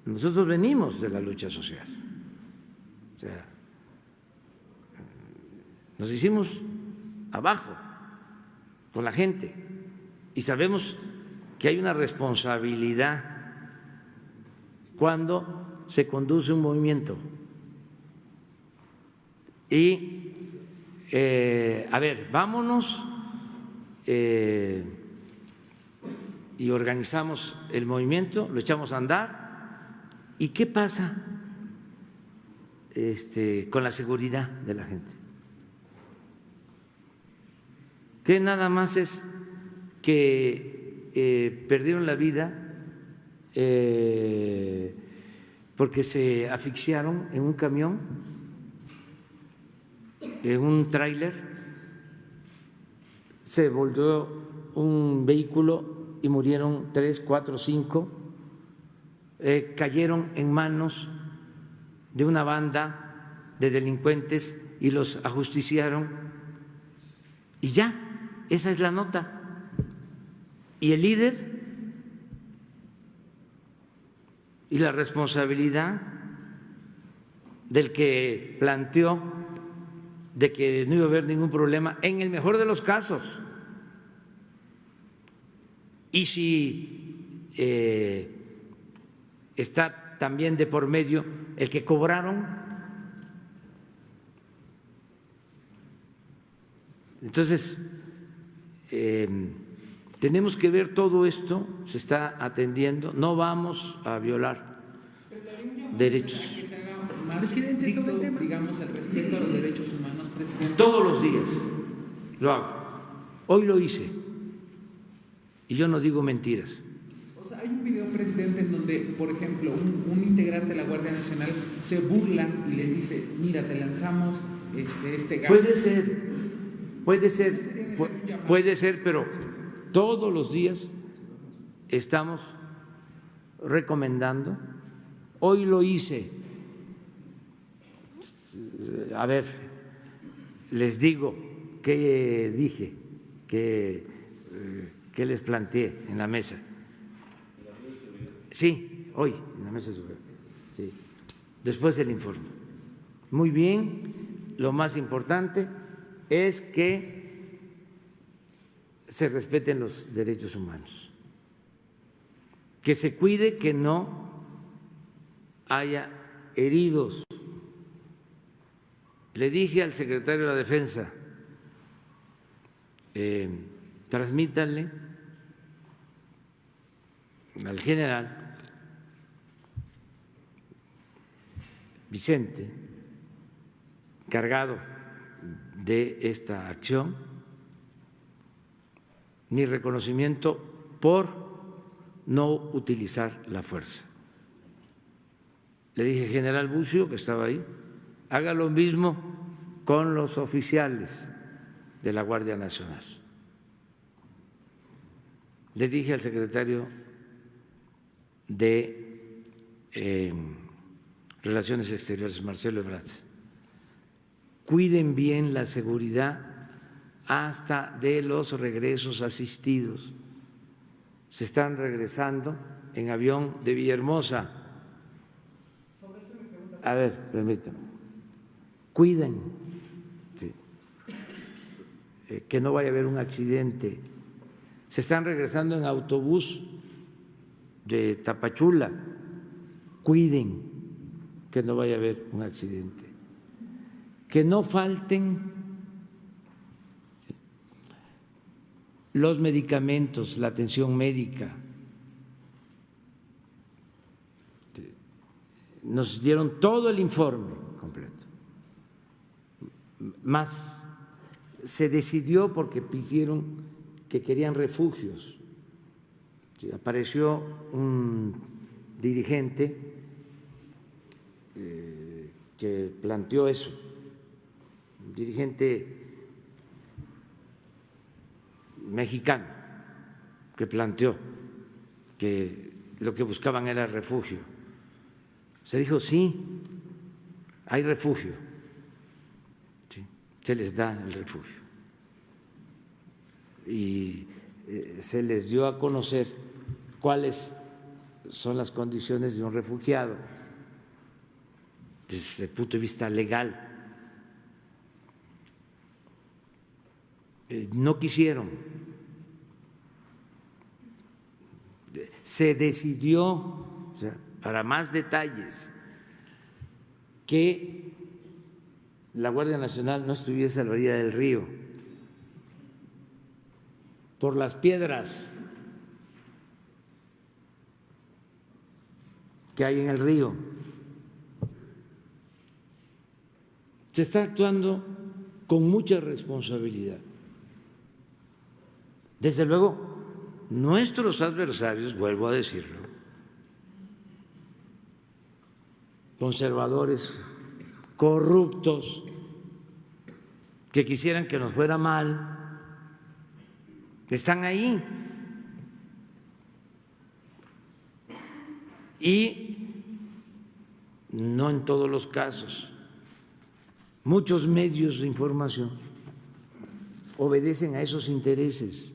nosotros venimos de la lucha social. O sea, nos hicimos abajo con la gente y sabemos que hay una responsabilidad cuando se conduce un movimiento. Y, a ver, vámonos y organizamos el movimiento, lo echamos a andar. ¿Y qué pasa con la seguridad de la gente? Que nada más es que perdieron la vida porque se asfixiaron en un camión, en un tráiler, se volvió un vehículo y murieron 3, 4, 5, cayeron en manos de una banda de delincuentes y los ajusticiaron y ya, esa es la nota. Y el líder y la responsabilidad del que planteó de que no iba a haber ningún problema en el mejor de los casos. Y si está también de por medio el que cobraron, entonces tenemos que ver todo esto, se está atendiendo, no vamos a violar derechos. Que se haga más estricto, digamos, el respeto a los derechos humanos, presidente. Todos los días lo hago. Hoy lo hice y yo no digo mentiras. O sea, hay un video, presidente, en donde, por ejemplo, un integrante de la Guardia Nacional se burla y le dice, mira, te lanzamos este gas. Puede ser, pero todos los días estamos recomendando. Hoy lo hice. A ver, les digo qué dije, qué les planteé en la mesa. Sí, hoy, en la mesa de seguridad. Sí, después del informe. Muy bien, lo más importante es que se respeten los derechos humanos, que se cuide que no haya heridos. Le dije al secretario de la Defensa, transmítanle al general Vicente, encargado de esta acción, mi reconocimiento por no utilizar la fuerza. Le dije, general Bucio, que estaba ahí, haga lo mismo con los oficiales de la Guardia Nacional. Le dije al secretario de Relaciones Exteriores, Marcelo Ebrard, cuiden bien la seguridad hasta de los regresos asistidos. Se están regresando en avión de Villahermosa. A ver, permítame. Cuiden, sí, que no vaya a haber un accidente. Se están regresando en autobús de Tapachula. Cuiden que no vaya a haber un accidente. Que no falten los medicamentos, la atención médica. Nos dieron todo el informe completo. Más se decidió porque pidieron que querían refugios. Apareció un dirigente que planteó eso, un dirigente mexicano que planteó que lo que buscaban era refugio. Se dijo, sí, hay refugio, sí, se les da el refugio. Y se les dio a conocer cuáles son las condiciones de un refugiado desde el punto de vista legal. No quisieron. Se decidió, o sea, para más detalles, que la Guardia Nacional no estuviese a la orilla del río por las piedras que hay en el río. Se está actuando con mucha responsabilidad. Desde luego, nuestros adversarios, vuelvo a decirlo, conservadores, corruptos, que quisieran que nos fuera mal, están ahí. Y no en todos los casos. Muchos medios de información obedecen a esos intereses.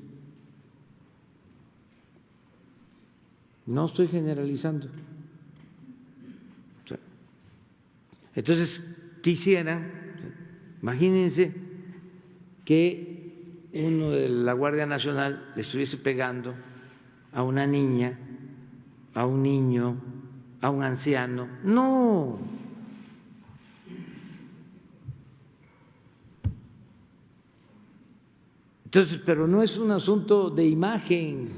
No estoy generalizando. Entonces, quisieran, imagínense que uno de la Guardia Nacional le estuviese pegando a una niña, a un niño, a un anciano. No. Entonces, pero no es un asunto de imagen,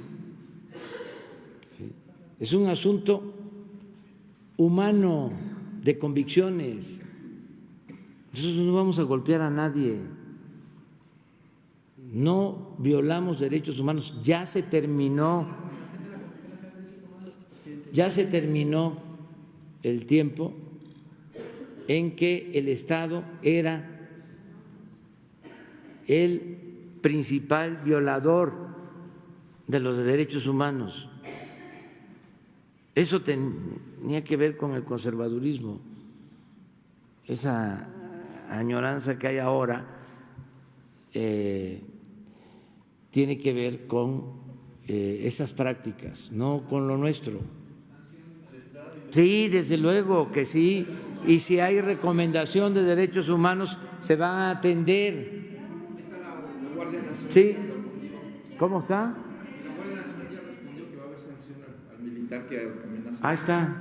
¿sí? Es un asunto humano, de convicciones. Nosotros no vamos a golpear a nadie, no violamos derechos humanos, ya se terminó el tiempo en que el Estado era el principal violador de los derechos humanos. Eso tenía que ver con el conservadurismo, esa añoranza que hay ahora tiene que ver con esas prácticas, no con lo nuestro. Sí, desde luego que sí, y si hay recomendación de derechos humanos se va a atender. Sí, ¿cómo está? La Guardia Nacional ya respondió que va a haber sanción al militar que amenaza. Ahí está.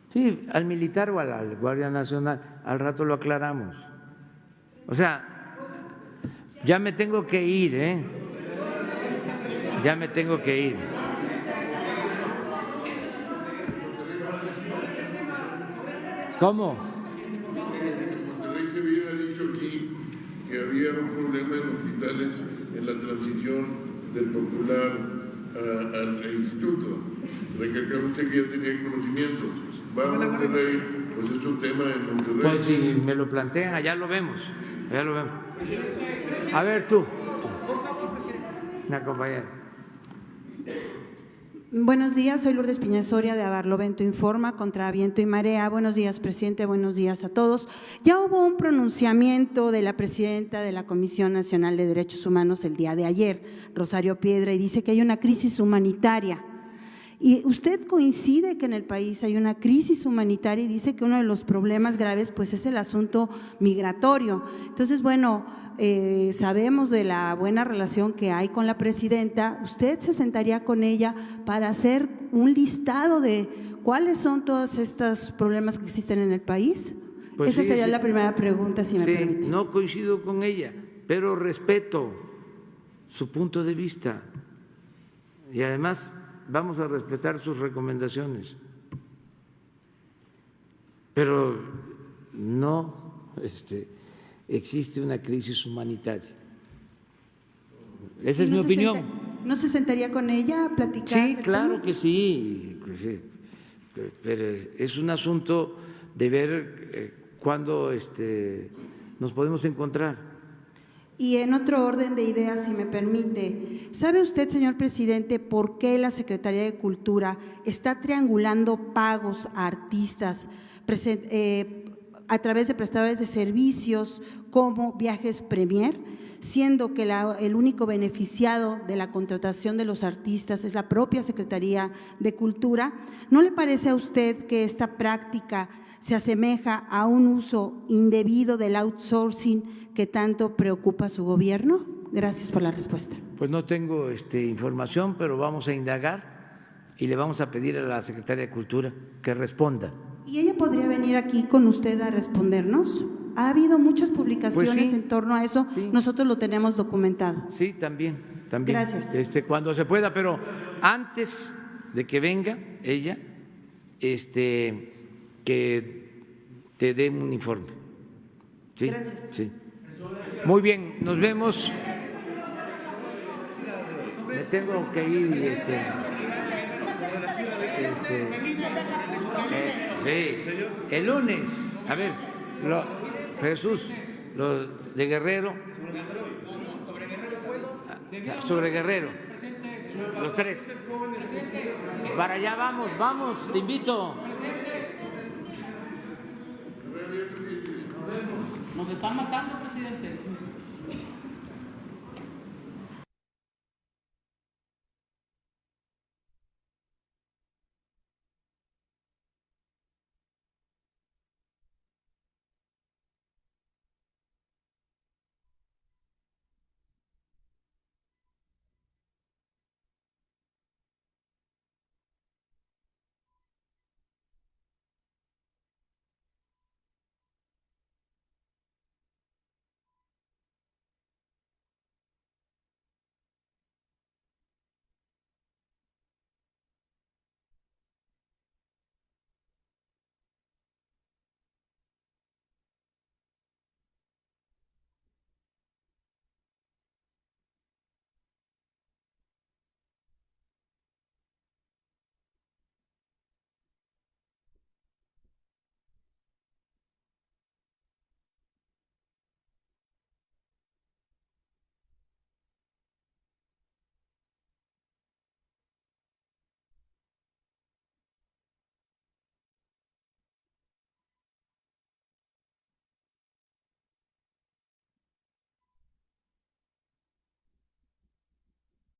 Sí, al militar o a la Guardia Nacional, al rato lo aclaramos. O sea, ya me tengo que ir, ¿eh? Ya me tengo que ir. ¿Cómo? Monterrey se había dicho aquí que había un problema en hospitales en la transición del Popular al instituto. Recalcaba usted que ya tenía conocimiento. Va a Monterrey, pues es un tema en Monterrey. Pues si me lo plantean, allá lo vemos. Allá lo vemos. A ver tú, una compañera. Buenos días, soy Lourdes Piñasoria de Barlovento Informa contra Viento y Marea. Buenos días, presidente, buenos días a todos. Ya hubo un pronunciamiento de la presidenta de la Comisión Nacional de Derechos Humanos el día de ayer, Rosario Piedra, y dice que hay una crisis humanitaria. Y usted coincide que en el país hay una crisis humanitaria y dice que uno de los problemas graves pues es el asunto migratorio. Entonces, bueno, sabemos de la buena relación que hay con la presidenta. ¿Usted se sentaría con ella para hacer un listado de cuáles son todos estos problemas que existen en el país? Pues esa sí, sería sí. la primera pregunta, si me permite. No coincido con ella, pero respeto su punto de vista y además vamos a respetar sus recomendaciones, pero no existe una crisis humanitaria. Esa es mi opinión. ¿No se sentaría con ella a platicar? Sí, claro que sí, pero es un asunto de ver cuándo nos podemos encontrar. Y en otro orden de ideas, si me permite, ¿sabe usted, señor presidente, por qué la Secretaría de Cultura está triangulando pagos a artistas a través de prestadores de servicios como Viajes Premier, siendo que el único beneficiado de la contratación de los artistas es la propia Secretaría de Cultura? ¿No le parece a usted que esta práctica se asemeja a un uso indebido del outsourcing que tanto preocupa a su gobierno? Gracias por la respuesta. Pues no tengo información, pero vamos a indagar y le vamos a pedir a la Secretaría de Cultura que responda. ¿Y ella podría venir aquí con usted a respondernos? Ha habido muchas publicaciones Pues sí, en torno a eso, sí. Nosotros lo tenemos documentado. Sí, también. Gracias. Cuando se pueda, pero antes de que venga ella, que te dé un informe. ¿Sí? Gracias. Sí. Muy bien, nos vemos. Me tengo que ir. Sí, el lunes. A ver, Jesús, los de Guerrero. Sobre Guerrero. Los tres. Para allá vamos, te invito. Nos están matando, presidente.